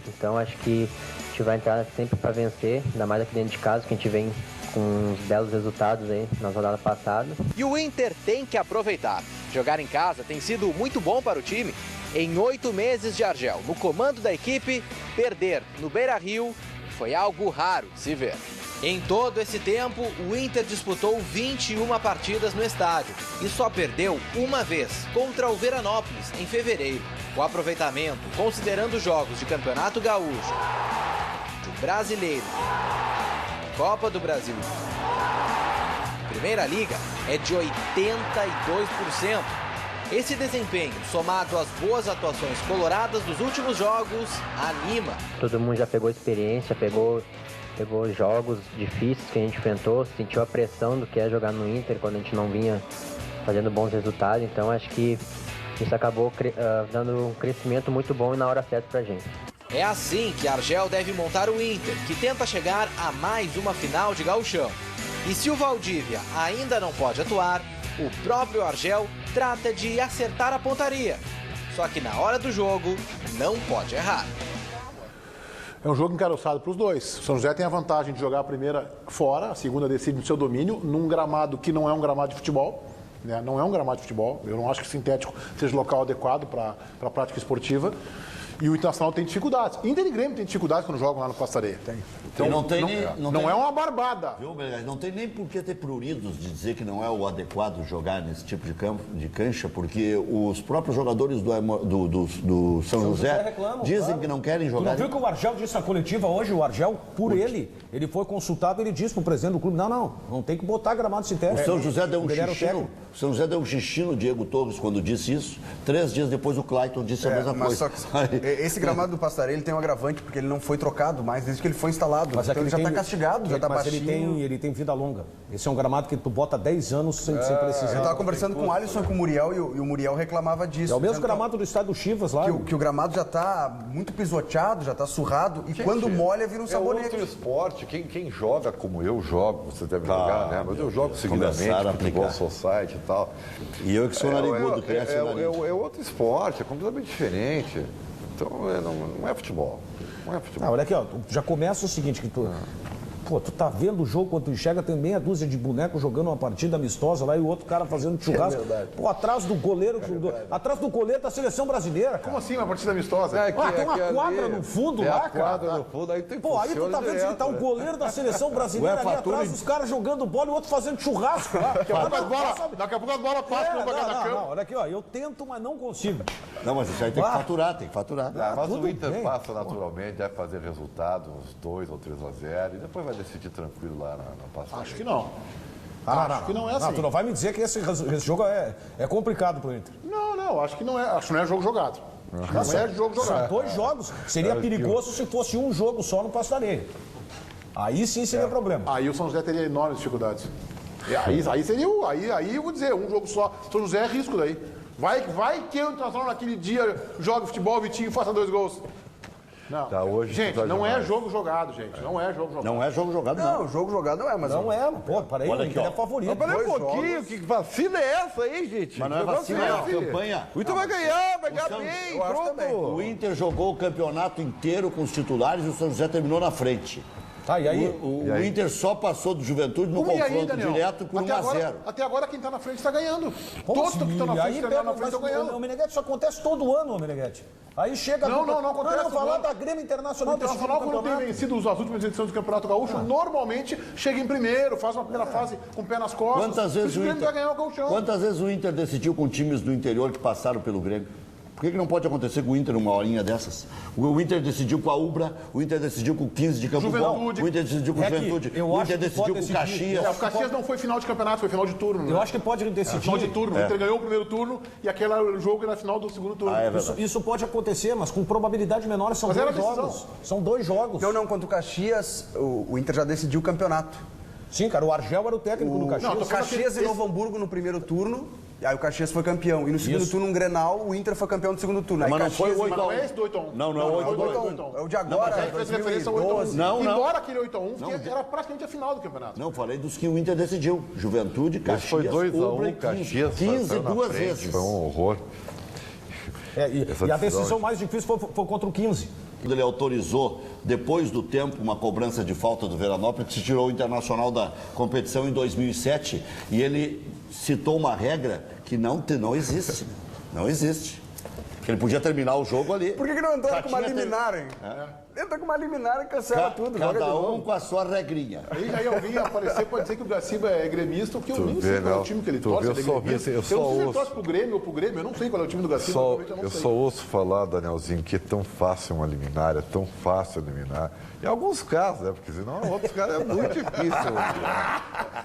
Então acho que a gente vai entrar sempre para vencer, ainda mais aqui dentro de casa, que a gente vem com uns belos resultados aí na rodada passada.
E o Inter tem que aproveitar. Jogar em casa tem sido muito bom para o time. Em 8 meses de Argel, no comando da equipe, perder no Beira-Rio foi algo raro de se ver. Em todo esse tempo, o Inter disputou 21 partidas no estádio e só perdeu uma vez, contra o Veranópolis, em fevereiro. O aproveitamento, considerando jogos de Campeonato Gaúcho, de Brasileiro, Copa do Brasil, Primeira Liga, é de 82%. Esse desempenho, somado às boas atuações coloradas dos últimos jogos, anima.
Todo mundo já pegou experiência, pegou jogos difíceis que a gente enfrentou, sentiu a pressão do que é jogar no Inter quando a gente não vinha fazendo bons resultados. Então acho que isso acabou dando um crescimento muito bom e na hora certa pra gente.
É assim que Argel deve montar o Inter, que tenta chegar a mais uma final de Gauchão. E se o Valdívia ainda não pode atuar, o próprio Argel trata de acertar a pontaria. Só que na hora do jogo, não pode errar.
É um jogo encaroçado para os dois. O São José tem a vantagem de jogar a primeira fora, a segunda decide no seu domínio, num gramado que não é um gramado de futebol. Né? Não é um gramado de futebol. Eu não acho que sintético seja o local adequado para a prática esportiva. E o Internacional tem dificuldades. Inter e Grêmio tem dificuldades quando jogam lá no Pastaré. Então, não é uma barbada.
Viu, não tem nem por que ter pruridos de dizer que não é o adequado jogar nesse tipo de campo, de cancha, porque os próprios jogadores do São José reclamam, dizem que não querem jogar.
Tu não viu que o Argel disse na coletiva hoje? O Argel, ele foi consultado, ele disse para o presidente do clube, não tem que botar gramado sintético.
O São José deu um xixi no Diego Torres quando disse isso. 3 dias depois o Clayton disse a mesma coisa.
Esse gramado do Pastaré, ele tem um agravante, porque ele não foi trocado mais desde que ele foi instalado.
Mas
então ele já está castigado, já está baixinho.
Ele tem vida longa. Esse é um gramado que tu bota 10 anos sem precisar.
Eu estava conversando com o Alisson e com o Muriel, e o Muriel reclamava disso.
É o mesmo gramado do estádio do Chivas lá.
Que o gramado já está muito pisoteado, já está surrado, e quando molha vira um sabonete.
É outro esporte, quem joga como eu jogo, você deve jogar, né? Mas eu jogo seguidamente, futebol society e tal.
E eu que sou narigudo, cresce
é outro esporte, é completamente diferente. Então, não é futebol. Não é futebol.
Olha aqui, ó, já começa o seguinte, que tu tá vendo o jogo, quando tu enxerga, tem meia dúzia de bonecos jogando uma partida amistosa lá e o outro cara fazendo churrasco. Atrás do goleiro, atrás do goleiro da seleção brasileira, cara.
Como assim uma partida amistosa?
Tem uma quadra no fundo lá, cara.
Quadra no fundo, aí tem
aí tu tá vendo que tá o goleiro da seleção brasileira ali atrás dos caras jogando bola e o outro fazendo churrasco lá.
Daqui a pouco a bola passa pelo
não, olha aqui, ó, eu tento, mas não consigo.
Não, mas isso aí tem que faturar,
mas o Inter passa naturalmente, deve fazer resultado, uns 2 ou 3-0, e depois vai decidir tranquilo lá na passagem.
Acho que não. Acho que não é assim.
Tu não vai me dizer que esse jogo é complicado pro Inter.
Não, acho que não é. Acho que não é jogo jogado. Não é jogo jogado.
São 2 jogos. Seria perigoso se fosse um jogo só no Pastaré. Aí sim seria problema.
Aí o São José teria enormes dificuldades. Aí seria aí eu vou dizer, um jogo só. São José é risco daí. Vai que o Internacional naquele dia joga futebol, Vitinho faça 2 gols. Não.
Tá, hoje
gente, não é jogo jogado, gente. Não é jogo jogado.
Não é jogo jogado, não.
Não, jogo jogado não é, mas...
Não é, pô, peraí, o Inter é favorito.
Mas peraí um pouquinho, que vacina é essa aí, gente?
Mas não é vacina, é a campanha.
O Inter vai ganhar bem, pronto.
O Inter jogou o campeonato inteiro com os titulares e o São José terminou na frente.
Tá, e aí?
O Inter só passou do Juventude no confronto direto por 1-0.
Até agora quem está na frente está ganhando. Todos que estão na frente estão ganhando.
O Meneghetti, isso acontece todo ano, Meneghetti. Aí chega...
Não acontece.
Não, falar da Grêmio Internacional.
O Internacional, quando tem vencido as últimas edições do Campeonato Gaúcho, normalmente chega em primeiro, faz uma primeira fase com o pé nas costas.
Quantas vezes o Inter decidiu com times do interior que passaram pelo Grêmio? Por que não pode acontecer com o Inter uma horinha dessas? O Inter decidiu com a Ubra, o Inter decidiu com o 15 de Campo Bom, o Inter decidiu com o Juventude, o Inter decidiu com o Caxias.
O Caxias não foi final de campeonato, foi final de turno.
Eu acho que pode decidir.
Final de turno, o Inter ganhou o primeiro turno e aquele jogo na final do segundo turno.
Isso pode acontecer, mas com probabilidade menor, são 2 jogos. São 2 jogos.
Não, contra o Caxias, o Inter já decidiu o campeonato.
Sim, cara, o Argel era o técnico do Caxias.
O Caxias e Novo Hamburgo no primeiro turno, e aí o Caxias foi campeão. E no segundo turno, um Grenal, o Inter foi campeão do segundo turno.
Mas não foi o 8-1.
Não é esse do 8-1.
Não, é o 8-1.
É o de agora, 2012.
Embora aquele 8-1, era praticamente a final do campeonato.
Não, falei dos que o Inter decidiu. Juventude, Caxias,
foi 2-1,
Caxias. 15 duas vezes.
Foi um horror.
E a decisão mais difícil foi contra o 15.
Ele autorizou, depois do tempo, uma cobrança de falta do Veranópolis, que se tirou o Internacional da competição em 2007, e ele citou uma regra que não existe. Não existe. Que ele podia terminar o jogo ali.
Por que não entraram com uma liminar, hein? entra com uma liminar e cancela tudo.
Cada um com a sua regrinha.
Aí já ia alguém aparecer para dizer que o Gaciba é gremista, porque eu nem sei qual é o time que ele torce. Eu não sei se ele torce pro Grêmio ou pro Grêmio, eu não sei qual é o time do Gaciba.
Eu só ouço falar, Danielzinho, que é tão fácil uma liminar, é tão fácil eliminar. Em alguns casos, né? Porque senão em outros casos é muito difícil.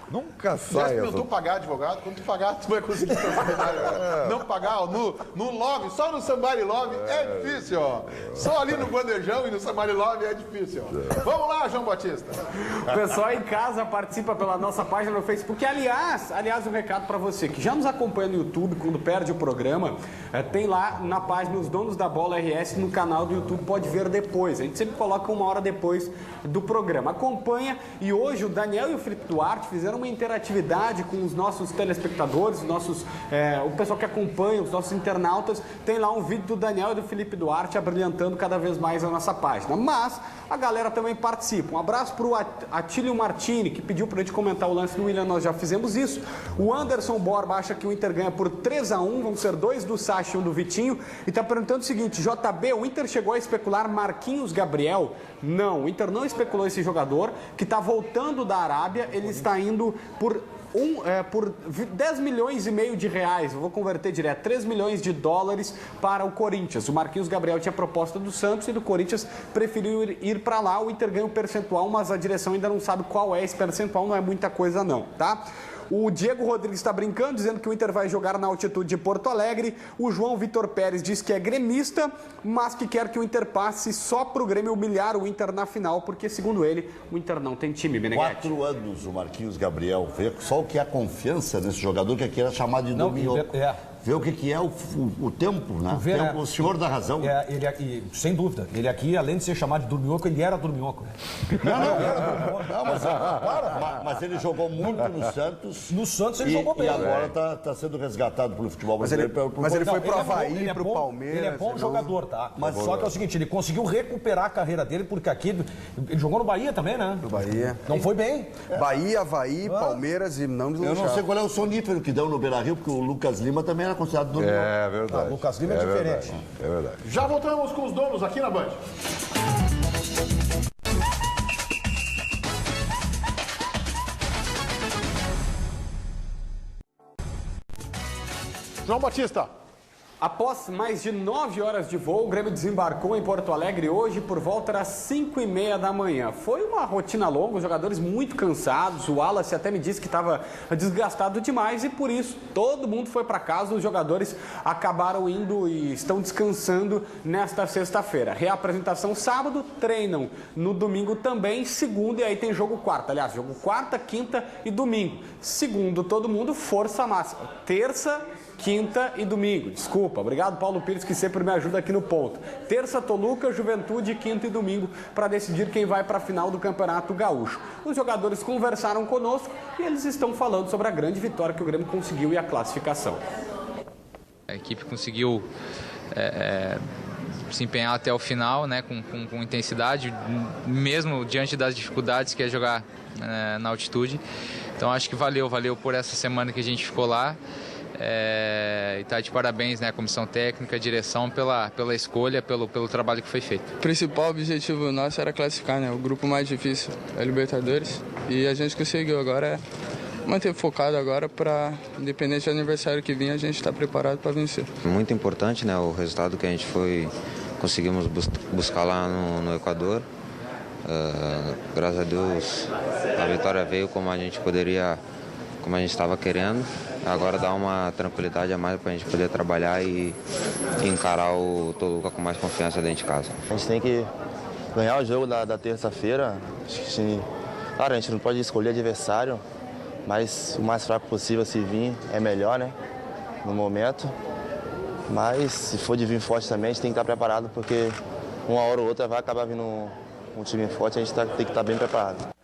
Nunca sai.
Já experimentou pagar advogado? Quando tu pagar, tu vai conseguir fazer seminário. Não pagar, ó, no Love, só no Somebody Love é difícil, ó. Só ali no Bandejão e no Somebody Love é difícil, ó. Vamos lá, João Batista.
O pessoal em casa participa pela nossa página no Facebook. Aliás, um recado para você que já nos acompanha no YouTube, quando perde o programa, tem lá na página Os Donos da Bola RS no canal do YouTube, pode ver depois. A gente sempre coloca 1 hora depois do programa. Acompanha, e hoje o Daniel e o Felipe Duarte fizeram uma interatividade com os nossos telespectadores, o pessoal que acompanha, os nossos internautas. Tem lá um vídeo do Daniel e do Felipe Duarte abrilhantando cada vez mais a nossa página. Mas a galera também participa. Um abraço para o Atílio Martini, que pediu para a gente comentar o lance do William, nós já fizemos isso. O Anderson Borba acha que o Inter ganha por 3-1, vão ser 2 do Sacha e 1 do Vitinho, e está perguntando o seguinte: JB, o Inter chegou a especular Marquinhos Gabriel? Não, o Inter não especulou esse jogador, que está voltando da Arábia. Ele está indo por 10 milhões e meio de reais, eu vou converter direto, 3 milhões de dólares para o Corinthians. O Marquinhos Gabriel tinha proposta do Santos e do Corinthians preferiu ir para lá. O Inter ganha um percentual, mas a direção ainda não sabe qual é esse percentual, não é muita coisa não, tá? O Diego Rodrigues está brincando, dizendo que o Inter vai jogar na altitude de Porto Alegre. O João Vitor Pérez diz que é gremista, mas que quer que o Inter passe só para o Grêmio humilhar o Inter na final, porque, segundo ele, o Inter não tem time, Meneghetti.
4 anos o Marquinhos Gabriel, vê só o que é a confiança nesse jogador, que aqui era chamado de Dominhoco. Vê o que é o tempo, né? O senhor da razão.
Sem dúvida. Ele aqui, além de ser chamado de Dorminhoco, ele era Dorminhoco.
Mas ele jogou muito no Santos.
No Santos ele jogou bem.
E agora está sendo resgatado pelo futebol brasileiro.
Mas ele foi pro Havaí, pro Palmeiras.
Ele é bom jogador, tá? Mas só que é o seguinte, ele conseguiu recuperar a carreira dele, porque aqui ele jogou no Bahia também, né?
No Bahia.
Não foi bem.
Bahia, Havaí, Palmeiras e não me
Eu não sei qual é o sonífero que dão no Beira-Rio, porque o Lucas Lima também era considerado dono.
É verdade.
Lucas Lima é diferente.
É verdade.
Já voltamos com os donos aqui na Band. João Batista.
Após mais de 9 horas de voo, o Grêmio desembarcou em Porto Alegre hoje por volta das 5h30 da manhã. Foi uma rotina longa, os jogadores muito cansados. O Wallace até me disse que estava desgastado demais e por isso todo mundo foi para casa. Os jogadores acabaram indo e estão descansando nesta sexta-feira. Reapresentação sábado, treinam no domingo também, segunda, e aí tem jogo quarta. Aliás, jogo quarta, quinta e domingo. Segundo todo mundo, força máxima. Terça, quinta e domingo. Desculpa, obrigado Paulo Pires, que sempre me ajuda aqui no ponto. Terça, Toluca, Juventude, quinta e domingo, para decidir quem vai para a final do Campeonato Gaúcho. Os jogadores conversaram conosco e eles estão falando sobre a grande vitória que o Grêmio conseguiu e a classificação.
A equipe conseguiu se empenhar até o final, né, com intensidade, mesmo diante das dificuldades que é jogar na altitude. Então acho que valeu por essa semana que a gente ficou lá. E tá de parabéns, né, a comissão técnica, a direção pela escolha, pelo trabalho que foi feito.
O principal objetivo nosso era classificar, né, o grupo mais difícil, a Libertadores, e a gente conseguiu. Agora é manter focado agora para, independente do aniversário que vir, a gente está preparado para vencer.
Muito importante, né, o resultado que a gente conseguimos buscar lá no Equador. Graças a Deus a vitória veio como a gente estava querendo. Agora dá uma tranquilidade a mais para a gente poder trabalhar e encarar o Toluca com mais confiança dentro de casa.
A gente tem que ganhar o jogo da terça-feira. Claro, a gente não pode escolher adversário, mas o mais fraco possível, se vir, é melhor, né? No momento. Mas se for de vir forte também, a gente tem que estar preparado, porque uma hora ou outra vai acabar vindo um time forte, a gente tem que estar bem preparado.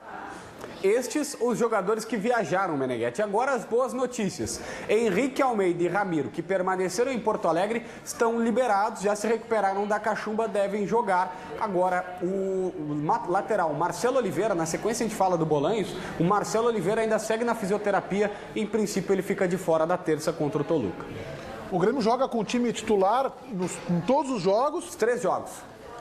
Estes os jogadores que viajaram, Meneghetti. Agora as boas notícias. Henrique Almeida e Ramiro, que permaneceram em Porto Alegre, estão liberados, já se recuperaram da cachumba, devem jogar. Agora, o lateral Marcelo Oliveira, na sequência a gente fala do Bolanhos, o Marcelo Oliveira ainda segue na fisioterapia e, em princípio, ele fica de fora da terça contra o Toluca.
O Grêmio joga com o time titular em todos os jogos?
3 jogos.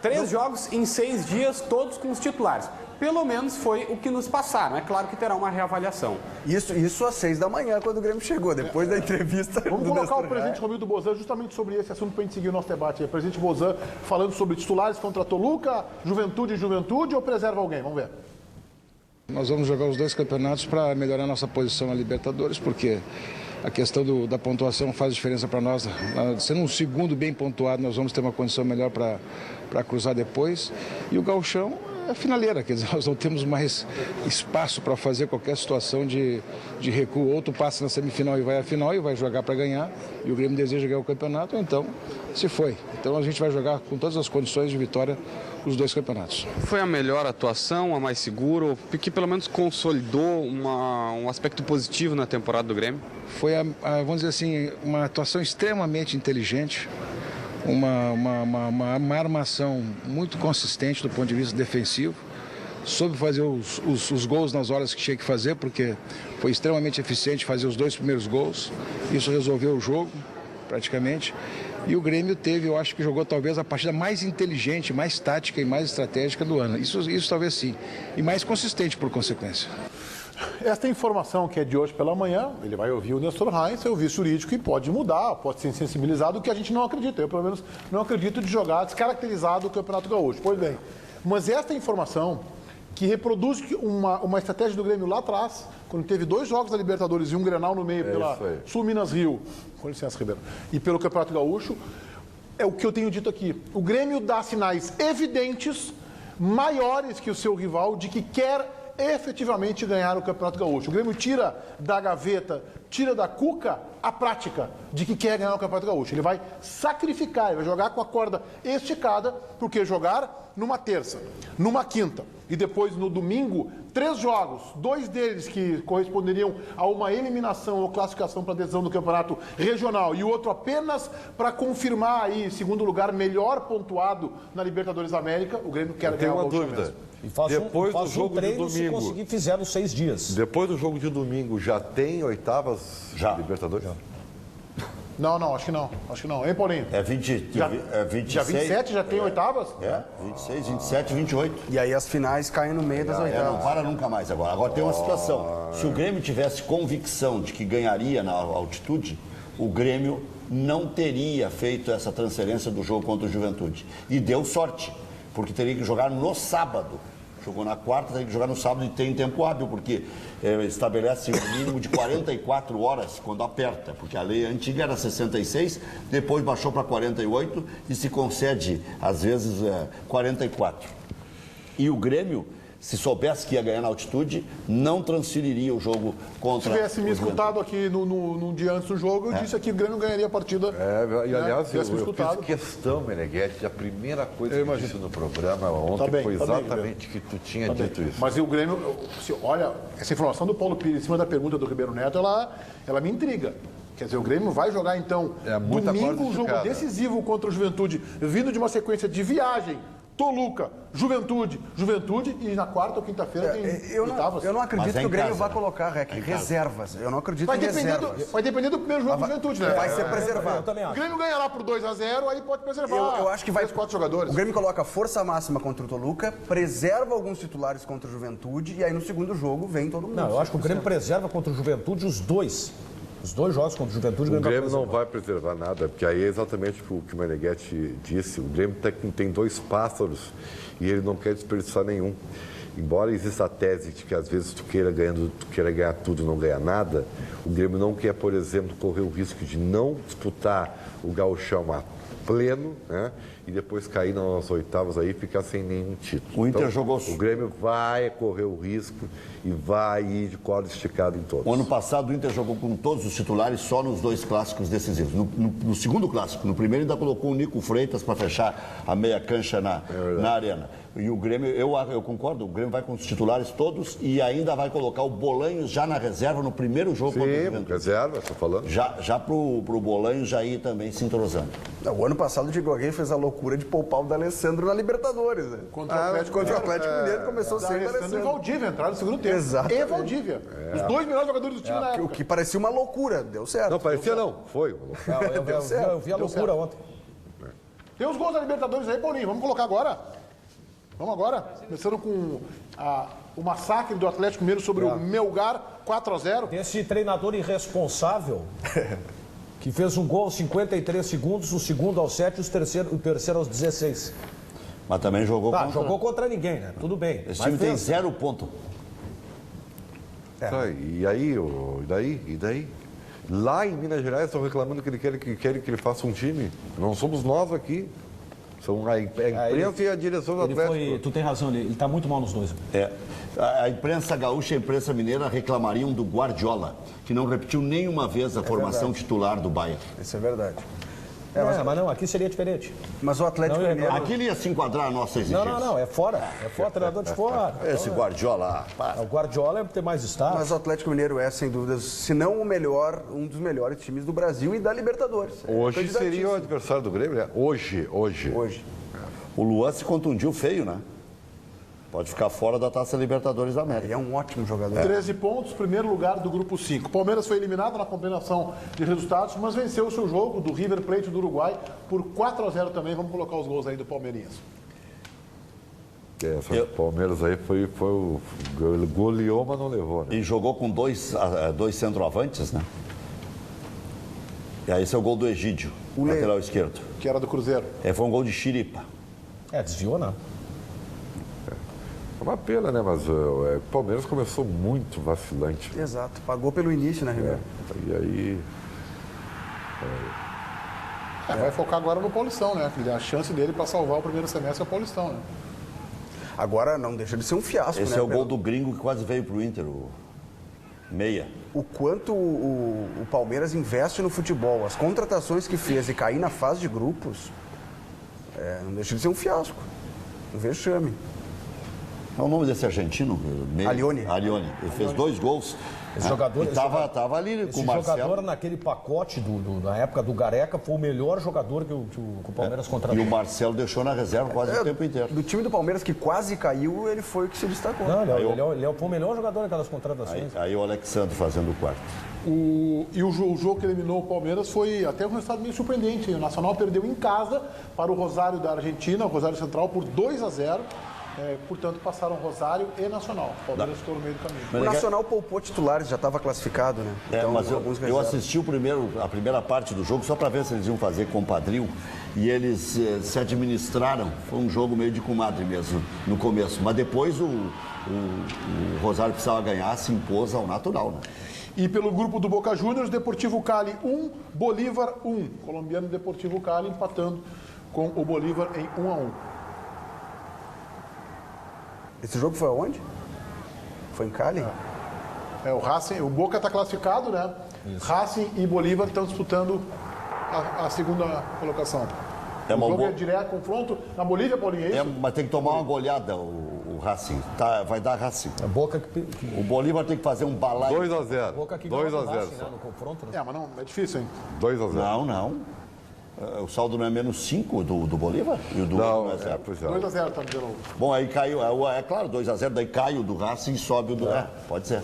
3 jogos em 6 dias, todos com os titulares. Pelo menos foi o que nos passaram. É claro que terá uma reavaliação.
Isso às 6 da manhã, quando o Grêmio chegou, depois da entrevista.
Vamos colocar o presidente Romildo Bozan justamente sobre esse assunto para a gente seguir o nosso debate aí. Presidente Bozan falando sobre titulares contra Toluca, Juventude ou preserva alguém? Vamos ver.
Nós vamos jogar os 2 campeonatos para melhorar nossa posição na Libertadores, porque a questão da pontuação faz diferença para nós. Sendo um segundo bem pontuado, nós vamos ter uma condição melhor para cruzar depois. E o gauchão é finaleira, quer dizer, nós não temos mais espaço para fazer qualquer situação de recuo. Ou tu passa na semifinal e vai à final e vai jogar para ganhar, e o Grêmio deseja ganhar o campeonato, então se foi. Então a gente vai jogar com todas as condições de vitória os 2 campeonatos.
Foi a melhor atuação, a mais segura, que pelo menos consolidou um aspecto positivo na temporada do Grêmio?
Foi, vamos dizer assim, uma atuação extremamente inteligente, uma armação muito consistente do ponto de vista defensivo, soube fazer os gols nas horas que tinha que fazer, porque foi extremamente eficiente fazer os 2 primeiros gols, isso resolveu o jogo praticamente, e o Grêmio teve, eu acho que jogou talvez a partida mais inteligente, mais tática e mais estratégica do ano, isso talvez sim, e mais consistente por consequência.
Esta informação que é de hoje pela manhã, ele vai ouvir o Nestor Heinz, é o vice jurídico, e pode mudar, pode ser sensibilizado, o que a gente não acredita. Eu, pelo menos, não acredito de jogar descaracterizado o Campeonato Gaúcho. Pois bem, mas esta informação que reproduz uma estratégia do Grêmio lá atrás, quando teve 2 jogos da Libertadores e um Grenal no meio pela Sul Minas Rio, com licença, Ribeiro, e pelo Campeonato Gaúcho, é o que eu tenho dito aqui. O Grêmio dá sinais evidentes, maiores que o seu rival, de que quer efetivamente ganhar o Campeonato Gaúcho. O Grêmio tira da gaveta, tira da cuca a prática de que quer ganhar o Campeonato Gaúcho. Ele vai sacrificar, ele vai jogar com a corda esticada, porque jogar numa terça, numa quinta e depois no domingo, 3 jogos, 2 deles que corresponderiam a uma eliminação ou classificação para a decisão do campeonato regional e o outro apenas para confirmar aí segundo lugar melhor pontuado na Libertadores da América. O Grêmio quer ganhar o Gaúcho
dúvida.
mesmo.
E faz
depois do jogo
treino,
de domingo,
se conseguir, fizeram 6 dias.
Depois do jogo de domingo, já tem oitavas de Libertadores?
Não, acho que não. Hein, Paulinho?
É 26.
Dia 27 já tem oitavas?
26, 27, 28.
E aí as finais caem no meio das oitavas.
Não para nunca mais agora. Agora tem uma situação. Se o Grêmio tivesse convicção de que ganharia na altitude, o Grêmio não teria feito essa transferência do jogo contra o Juventude. E deu sorte, porque teria que jogar no sábado. Jogou na quarta, tem que jogar no sábado e tem tempo hábil, porque estabelece um mínimo de 44 horas quando aperta, porque a lei antiga era 66, depois baixou para 48 e se concede, às vezes, 44. E o Grêmio, se soubesse que ia ganhar na altitude, não transferiria o jogo contra...
Se tivesse me escutado aqui no dia antes do jogo, eu disse aqui que o Grêmio ganharia a partida.
E aliás, eu
fiz
questão, Meneghetti, a primeira coisa que eu disse no programa ontem foi exatamente que tu tinha dito isso.
Mas o Grêmio, olha, essa informação do Paulo Pires em cima da pergunta do Ribeiro Neto, ela me intriga. Quer dizer, o Grêmio vai jogar, então, domingo, um jogo decisivo contra o Juventude, vindo de uma sequência de viagem, Toluca, Juventude, e na quarta ou quinta-feira tem oitavas.
Eu não acredito que o Grêmio vá colocar, reservas. Eu não acredito em reservas.
Vai depender do primeiro jogo do Juventude, né?
Vai ser preservado.
Eu também acho.
O Grêmio ganhará por 2-0, aí pode preservar.
Eu acho que vai
4 jogadores.
O Grêmio coloca força máxima contra o Toluca, preserva alguns titulares contra o Juventude e aí no segundo jogo vem todo mundo.
Não, eu acho que o Grêmio preserva contra o Juventude os 2 jogos contra o Juventude.
O Grêmio não vai preservar nada, porque aí é exatamente o que o Meneghetti disse. O Grêmio tem 2 pássaros e ele não quer desperdiçar nenhum. Embora exista a tese de que às vezes tu queira ganhar tudo e não ganhar nada, o Grêmio não quer, por exemplo, correr o risco de não disputar o gauchão a pleno, né? E depois cair nas oitavas aí e ficar sem nenhum título.
O Inter jogou...
O Grêmio vai correr o risco e vai ir de corda esticada em todos.
O ano passado o Inter jogou com todos os titulares só nos 2 clássicos decisivos. No segundo clássico, no primeiro ainda colocou o Nico Freitas para fechar a meia cancha na arena. E o Grêmio, eu concordo, o Grêmio vai com os titulares todos e ainda vai colocar o Bolanhos já na reserva no primeiro jogo contra o Juventude.
Reserva, estou falando.
Já pro Bolanhos já ir também se entrosando.
O ano passado o Diego Aguirre fez a loucura de poupar o D'Alessandro na Libertadores. Né?
Contra o Atlético
Mineiro começou sem o D'Alessandro.
E Valdívia entraram no segundo tempo.
Exato.
E Valdívia. Os 2 melhores jogadores do time na época.
O que parecia uma loucura, deu certo.
Não, parecia não, foi.
Eu vi a loucura ontem.
Tem os gols da Libertadores aí, Paulinho. Vamos colocar agora? Vamos agora? Começando com o massacre do Atlético Mineiro sobre o Melgar, 4-0.
Esse treinador irresponsável que fez um gol aos 53 segundos, o segundo aos 7 o terceiro aos 16.
Mas também jogou contra...
Jogou contra ninguém, né? Tudo bem.
Esse time tem 0 ponto.
Tá, e aí, e daí? Lá em Minas Gerais estão reclamando que querem que ele faça um time. Não somos nós aqui. São a imprensa e a direção do Atlético.
Tu tem razão, ele está muito mal nos dois.
A imprensa gaúcha e a imprensa mineira reclamariam do Guardiola, que não repetiu nenhuma vez a formação titular do Bayern.
Isso é verdade.
Mas não, aqui seria diferente.
Mas o Atlético Mineiro...
Aqui ele ia se enquadrar a nossa exigência.
Não, é fora. É fora, treinador de fora.
Esse Guardiola...
O Guardiola é ter mais status.
Mas o Atlético Mineiro é, sem dúvidas, se não o melhor, um dos melhores times do Brasil e da Libertadores.
Hoje seria o adversário do Grêmio, né? Hoje.
O Luan se contundiu feio, né? Pode ficar fora da Taça Libertadores da América.
Ele é um ótimo jogador.
13 pontos, primeiro lugar do grupo 5. Palmeiras foi eliminado na combinação de resultados, mas venceu o seu jogo do River Plate do Uruguai por 4-0 também. Vamos colocar os gols aí do Palmeirinhas.
O Palmeiras aí foi o goleou, mas não levou, né?
E jogou com dois centroavantes, né? E aí esse é o gol do Egídio, o lateral esquerdo.
Que era do Cruzeiro.
Foi um gol de chiripa.
Desviou, não.
É uma pena, né? Mas o Palmeiras começou muito vacilante.
Exato. Pagou pelo início, né, Ribeiro?
E aí...
Vai focar agora no Paulistão, né? A chance dele para salvar o primeiro semestre é o Paulistão, né?
Agora não deixa de ser um fiasco,
Esse
né?
é o gol do gringo que quase veio pro Inter, o meia.
O quanto o Palmeiras investe no futebol, as contratações que fez e cair na fase de grupos, não deixa de ser um fiasco. Um vexame.
É o nome desse argentino?
Alione.
Ele fez 2 gols.
Esse jogador
estava ali com o Marcelo.
Esse jogador naquele pacote na época do Gareca foi o melhor jogador que o Palmeiras contratou.
E o Marcelo deixou na reserva quase o tempo inteiro.
Do time do Palmeiras que quase caiu, ele foi o que se destacou.
Não, ele foi o melhor jogador naquelas contratações.
Aí o Alexandre fazendo o quarto.
O jogo que eliminou o Palmeiras foi até um resultado meio surpreendente. O Nacional perdeu em casa para o Rosário da Argentina, o Rosário Central, por 2-0. Portanto, passaram Rosário e Nacional. O Palmeiras ficou no meio do caminho.
O Nacional poupou titulares, já estava classificado, né?
Então, mas eu assisti a primeira parte do jogo só para ver se eles iam fazer compadrio e eles se administraram. Foi um jogo meio de comadre mesmo no começo. Mas depois o Rosário precisava ganhar, se impôs ao natural, né?
E pelo grupo do Boca Juniors, Deportivo Cali 1, Bolívar 1. Colombiano Deportivo Cali empatando com o Bolívar em 1-1.
Esse jogo foi aonde? Foi em Cali?
O Racing, o Boca está classificado, né? Isso. Racing e Bolívar estão disputando a segunda colocação. O jogo é direto, confronto na Bolívia, Paulinho, é isso?
Mas tem que tomar uma goleada o Racing. Vai dar Racing.
A Boca
O Bolívar tem que fazer um balaio.
2-0.
Boca que
2-0
só no confronto, né?
Mas não, é difícil, hein?
2-0.
Não. O saldo não é menos 5 do Bolívar? E o do
não,
é 0.
2-0, tá de novo.
Bom, aí caiu, é claro, 2-0, daí cai o do Racing e sobe o do... Pode ser.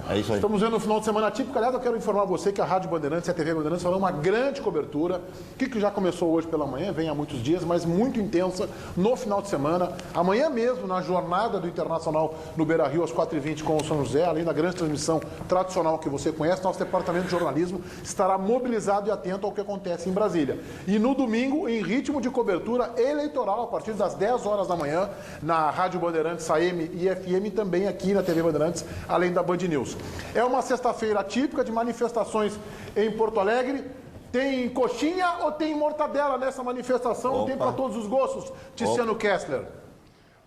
É isso aí.
Estamos vendo um final de semana típico. Aliás, eu quero informar você que a Rádio Bandeirantes e a TV Bandeirantes farão uma grande cobertura, que já começou hoje pela manhã, vem há muitos dias, mas muito intensa no final de semana. Amanhã mesmo, na jornada do Internacional no Beira-Rio, às 4h20 com o São José, além da grande transmissão tradicional que você conhece, nosso departamento de jornalismo estará mobilizado e atento ao que acontece em Brasília. E no domingo, em ritmo de cobertura eleitoral, a partir das 10 horas da manhã, na Rádio Bandeirantes AM e FM, também aqui na TV Bandeirantes, além da Band News. É uma sexta-feira típica de manifestações em Porto Alegre. Tem coxinha ou tem mortadela nessa manifestação? Opa. Tem para todos os gostos, Tiziano Kessler.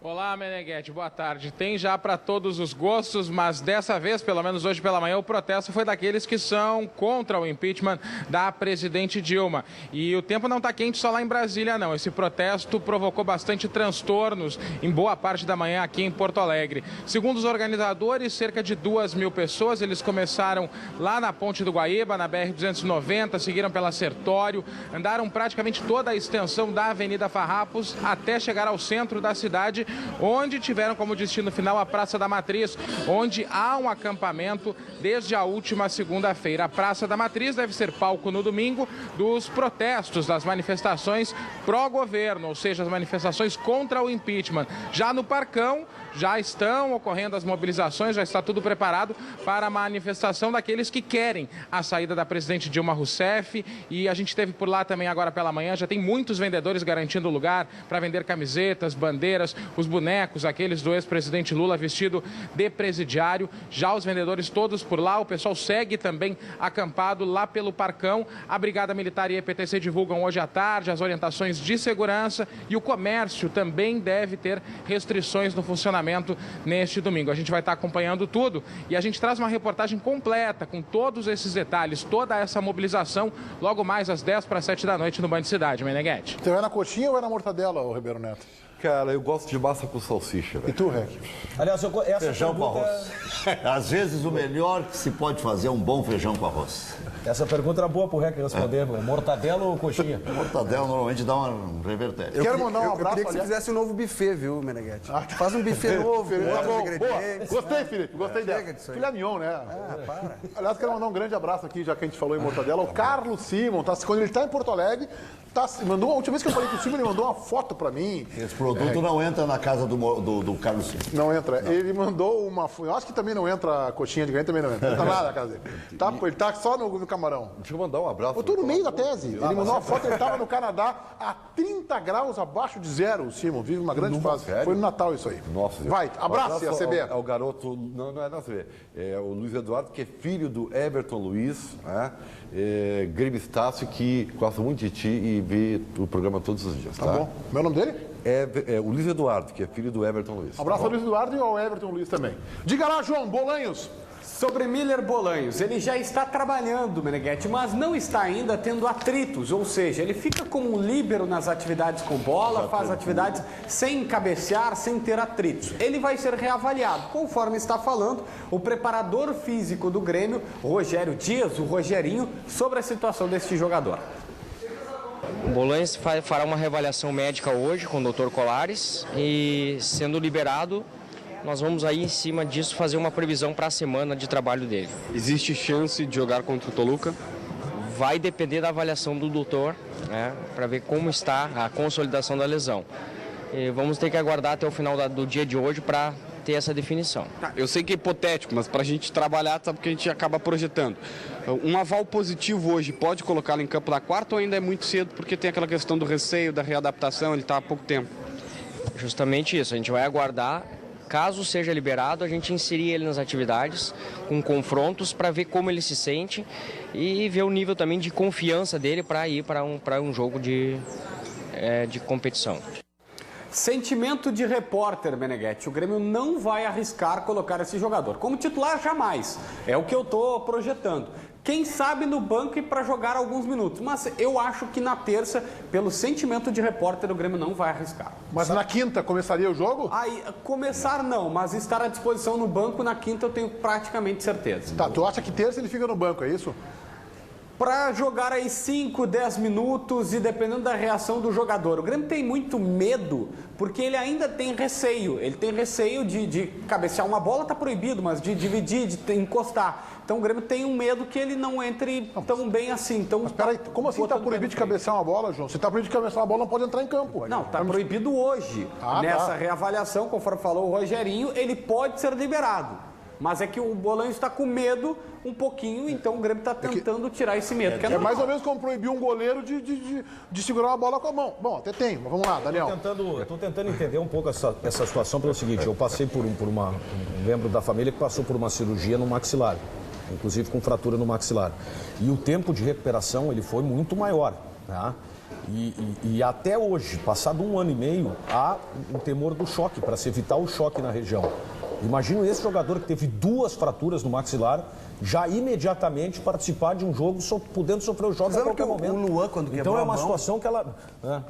Olá, Meneghetti, boa tarde. Tem já para todos os gostos, mas dessa vez, pelo menos hoje pela manhã, o protesto foi daqueles que são contra o impeachment da presidente Dilma. E o tempo não está quente só lá em Brasília, não. Esse protesto provocou bastante transtornos em boa parte da manhã aqui em Porto Alegre. Segundo os organizadores, cerca de 2.000 pessoas, eles começaram lá na Ponte do Guaíba, na BR-290, seguiram pela Sertório, andaram praticamente toda a extensão da Avenida Farrapos até chegar ao centro da cidade, cidade, onde tiveram como destino final a Praça da Matriz, onde há um acampamento desde a última segunda-feira. A Praça da Matriz deve ser palco no domingo dos protestos, das manifestações pró-governo, ou seja, as manifestações contra o impeachment. Já no Parcão, já estão ocorrendo as mobilizações, já está tudo preparado para a manifestação daqueles que querem a saída da presidente Dilma Rousseff, e a gente esteve por lá também agora pela manhã, já tem muitos vendedores garantindo lugar para vender camisetas, bandeiras, os bonecos, aqueles do ex-presidente Lula vestido de presidiário, já os vendedores todos por lá, o pessoal segue também acampado lá pelo Parcão. A Brigada Militar e a EPTC divulgam hoje à tarde as orientações de segurança, e o comércio também deve ter restrições no funcionamento neste domingo. A gente vai estar acompanhando tudo e a gente traz uma reportagem completa com todos esses detalhes, toda essa mobilização, logo mais às 6:50 da noite no Band Cidade, Meneghetti.
Você vai na coxinha ou vai na mortadela, ô Ribeiro Neto?
Cara, eu gosto de massa com salsicha, velho.
E tu, Rec?
Aliás, essa
feijão
pergunta...
com arroz. Às vezes o melhor que se pode fazer é um bom feijão com arroz.
Essa pergunta era boa pro Rec responder. Mortadela ou coxinha?
Mortadela normalmente dá um revertério.
Eu queria que você fizesse um novo buffet, viu, Meneghetti? Faz um buffet novo.
Tá bom, boa. Gostei, Felipe. Gostei dela. Filha mignon, né?
Para.
Aliás, quero mandar um grande abraço aqui, já que a gente falou em mortadela. O Carlos Simon, quando ele está em Porto Alegre, mandou, a última vez que eu falei com o Simon, ele mandou uma foto para mim.
Esse produto não entra na casa do Carlos Simon.
Não entra. Não. Ele mandou uma... Eu acho que também não entra a coxinha de galinha, também não entra. Não entra nada na casa dele. Ele tá só no camarão.
Deixa eu mandar um abraço.
Eu tô no meio da tese. Ele mandou uma foto, ele estava no Canadá a 30 graus abaixo de zero, o Simon. Vive uma grande fase.
Sério?
Foi no Natal isso aí.
Nossa.
Vai, abrace a CB.
É o garoto... Não é da CB. É o Luiz Eduardo, que é filho do Everton Luiz, né? Grêmio Estácio, que gosta muito de ti e vê o programa todos os dias, tá?
Tá bom. Meu nome dele?
É o Luiz Eduardo, que é filho do Everton Luiz.
Abraço ao Luiz Eduardo e ao Everton Luiz também. Diga lá, João, Bolanhos.
Sobre Miller Bolanhos, ele já está trabalhando, Meneghetti, mas não está ainda tendo atritos, ou seja, ele fica como um líbero nas atividades com bola, faz atividades sem cabecear, sem ter atritos. Ele vai ser reavaliado, conforme está falando o preparador físico do Grêmio, Rogério Dias, o Rogerinho, sobre a situação deste jogador.
O Bolanhos fará uma reavaliação médica hoje com o Dr. Colares e, sendo liberado, nós vamos aí em cima disso fazer uma previsão para a semana de trabalho dele.
Existe chance de jogar contra o Toluca?
Vai depender da avaliação do doutor, né, para ver como está a consolidação da lesão. E vamos ter que aguardar até o final do dia de hoje para ter essa definição.
Eu sei que é hipotético, mas para a gente trabalhar, sabe que a gente acaba projetando. Um aval positivo hoje pode colocá-lo em campo na quarta ou ainda é muito cedo porque tem aquela questão do receio, da readaptação, ele está há pouco tempo?
Justamente isso, a gente vai aguardar. Caso seja liberado, a gente inserir ele nas atividades, com confrontos, para ver como ele se sente e ver o nível também de confiança dele para ir para um jogo de competição.
Sentimento de repórter, Meneghetti. O Grêmio não vai arriscar colocar esse jogador. Como titular, jamais. É o que eu estou projetando. Quem sabe no banco e para jogar alguns minutos. Mas eu acho que na terça, pelo sentimento de repórter, o Grêmio não vai arriscar.
Mas na quinta começaria o jogo?
Aí, começar não, mas estar à disposição no banco na quinta eu tenho praticamente certeza.
Tá, tu acha que terça ele fica no banco, é isso?
Para jogar aí 5, 10 minutos e dependendo da reação do jogador. O Grêmio tem muito medo, porque ele ainda tem receio. Ele tem receio de cabecear uma bola, está proibido, mas de dividir, de encostar. Então o Grêmio tem um medo que ele não entre tão bem assim. Então,
mas peraí, como assim está proibido de cabecear uma bola, João? Se está proibido de cabecear uma bola, não pode entrar em campo.
Não, está proibido hoje. Nessa reavaliação, conforme falou o Rogerinho, ele pode ser liberado. Mas é que o Bolanhos está com medo um pouquinho, então o Grêmio está tentando tirar esse medo.
É mais ou menos como proibir um goleiro de segurar uma bola com a mão. Bom, até tem, mas vamos lá, Daniel.
Estou tentando entender um pouco essa situação pelo seguinte, eu passei por um membro da família que passou por uma cirurgia no maxilar, inclusive com fratura no maxilar. E o tempo de recuperação ele foi muito maior, né? E até hoje, passado 1 ano e meio, há um temor do choque, para se evitar o choque na região. Imagina esse jogador que teve 2 fraturas no maxilar já imediatamente participar de um jogo, podendo sofrer os jogos a qualquer momento.
O Luan, quando quebrou
então é
a
uma
mão,
situação que ela...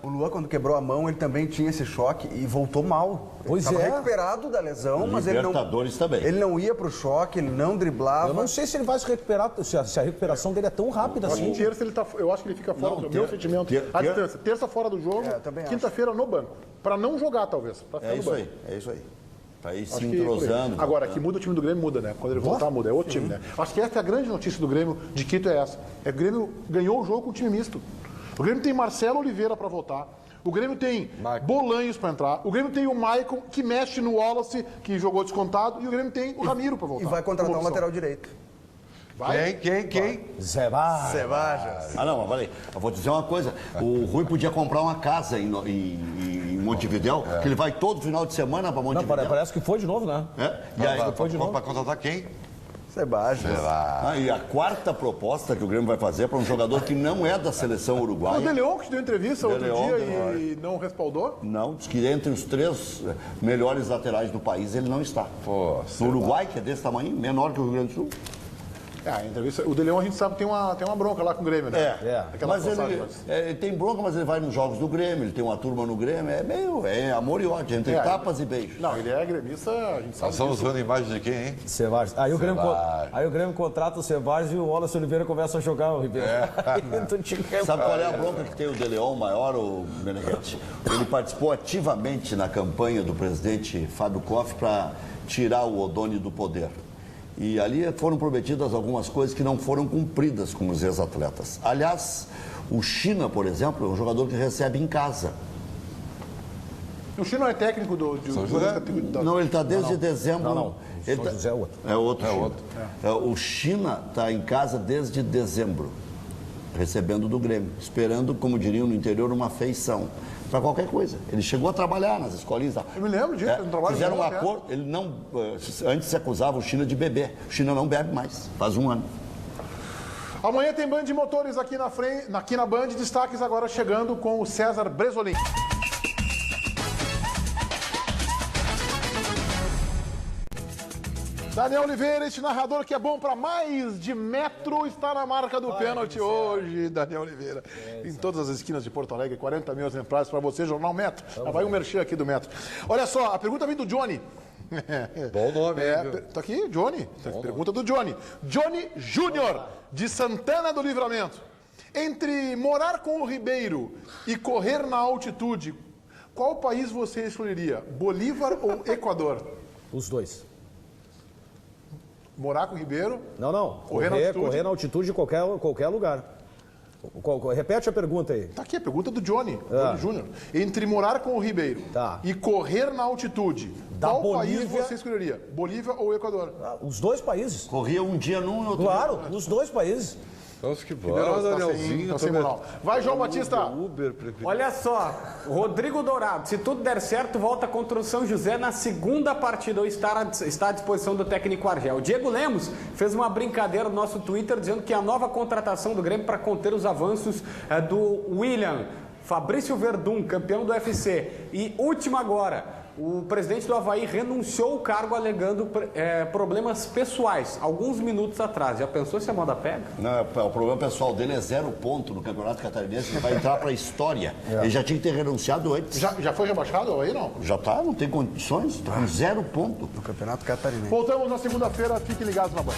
O Luan, quando quebrou a mão, ele também tinha esse choque e voltou mal.
Pois
ele
é.
estava recuperado da lesão, mas ele não...
Libertadores também.
Ele não ia pro choque, ele não driblava.
Eu não sei se ele vai se recuperar, se a recuperação dele é tão rápida assim.
Terça eu acho que ele fica fora do meu sentimento. A distância. Terça fora do jogo, quinta-feira no banco. Para não jogar, talvez.
É isso aí. Pra ir se entrosando.
Agora, que muda o time do Grêmio, muda, né? Quando ele voltar, muda. É outro time, né? Acho que essa é a grande notícia do Grêmio de Quito, é essa. O Grêmio ganhou o jogo com o time misto. O Grêmio tem Marcelo Oliveira para voltar. O Grêmio tem Bolanhos para entrar. O Grêmio tem o Maicon, que mexe no Wallace, que jogou descontado. E o Grêmio tem o Ramiro para voltar.
E vai contratar um lateral direito.
Vai?
Quem?
Zé Vargas.
Não, mas peraí. Eu vou dizer uma coisa. O Rui podia comprar uma casa em Montevidéu, que ele vai todo final de semana para Montevidéu.
Não, parece que foi de novo, né?
E aí,
foi de novo.
Para contratar quem?
Sebastião.
E a quarta proposta que o Grêmio vai fazer para um jogador que não é da seleção uruguaia.
O De Leon, que deu entrevista outro dia e não respaldou?
Não, diz que entre os 3 melhores laterais do país ele não está. No Uruguai, que é desse tamanho, menor que o Rio Grande do Sul.
A entrevista, o De Leon a gente sabe que tem uma bronca lá com o Grêmio, né?
Mas ele tem bronca, mas ele vai nos jogos do Grêmio, ele tem uma turma no Grêmio, é amor e ódio, entre tapas e beijos.
Não, ele é gremista, a gente sabe.
Nós estamos usando a imagem de quem, hein?
Cevares. Aí o Grêmio contrata o Cevares e o Wallace Oliveira começa a jogar o Ribeiro.
Sabe qual é a bronca que tem o De Leon maior, o Meneghetti? Ele participou ativamente na campanha do presidente Fábio Koff para tirar o Odoni do poder. E ali foram prometidas algumas coisas que não foram cumpridas com os ex-atletas. Aliás, o China, por exemplo, é um jogador que recebe em casa.
O China não é técnico do
São José? Não, ele está desde dezembro.
Não. São José é outro.
É outro. O China está em casa desde dezembro, recebendo do Grêmio, esperando, como diriam no interior, uma feição. Para qualquer coisa. Ele chegou a trabalhar nas escolinhas.
Eu me lembro disso, no trabalho.
Fizeram um acordo, ele não... Antes se acusava o China de beber. O China não bebe mais, faz um ano.
Amanhã tem Band de Motores aqui na frente, aqui na Band. Destaques agora chegando com o César Bresolim. Daniel Oliveira, este narrador que é bom para mais de metro, está na marca do pênalti hoje, Daniel Oliveira. Em todas as esquinas de Porto Alegre, 40 mil exemplares para você, Jornal Metro. Já vai um merchan aqui do Metro. Olha só, a pergunta vem do Johnny.
Bom nome,
tá aqui, Johnny. Pergunta do Johnny. Johnny Júnior, de Santana do Livramento. Entre morar com o Ribeiro e correr na altitude, qual país você escolheria? Bolívar ou Equador?
Os dois.
Morar com o Ribeiro?
Não. Correr na altitude de qualquer lugar. Repete a pergunta aí.
Tá aqui a pergunta do Johnny Júnior. Entre morar com o Ribeiro e correr na altitude, qual país você escolheria? Bolívia ou Equador?
Os dois países.
Corria um dia num e outro dia.
Claro, os dois países.
Nossa, que bom, Danielzinho.
Vai, João Batista.
Olha só, Rodrigo Dourado, se tudo der certo, volta contra o São José na segunda partida, ou está à disposição do técnico Argel. O Diego Lemos fez uma brincadeira no nosso Twitter, dizendo que a nova contratação do Grêmio para conter os avanços do William, Fabrício Verdun, campeão do UFC. E última agora, o presidente do Avaí renunciou ao cargo alegando problemas pessoais, alguns minutos atrás. Já pensou se a moda pega?
Não, o problema pessoal dele é 0 ponto no Campeonato Catarinense, que vai entrar para a história. Ele já tinha que ter renunciado antes.
Já foi rebaixado o Avaí, não?
Já tá, não tem condições, tá com 0 ponto
no Campeonato Catarinense.
Voltamos na segunda-feira, fiquem ligados na Band.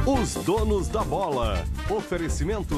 Os donos da bola. Oferecimento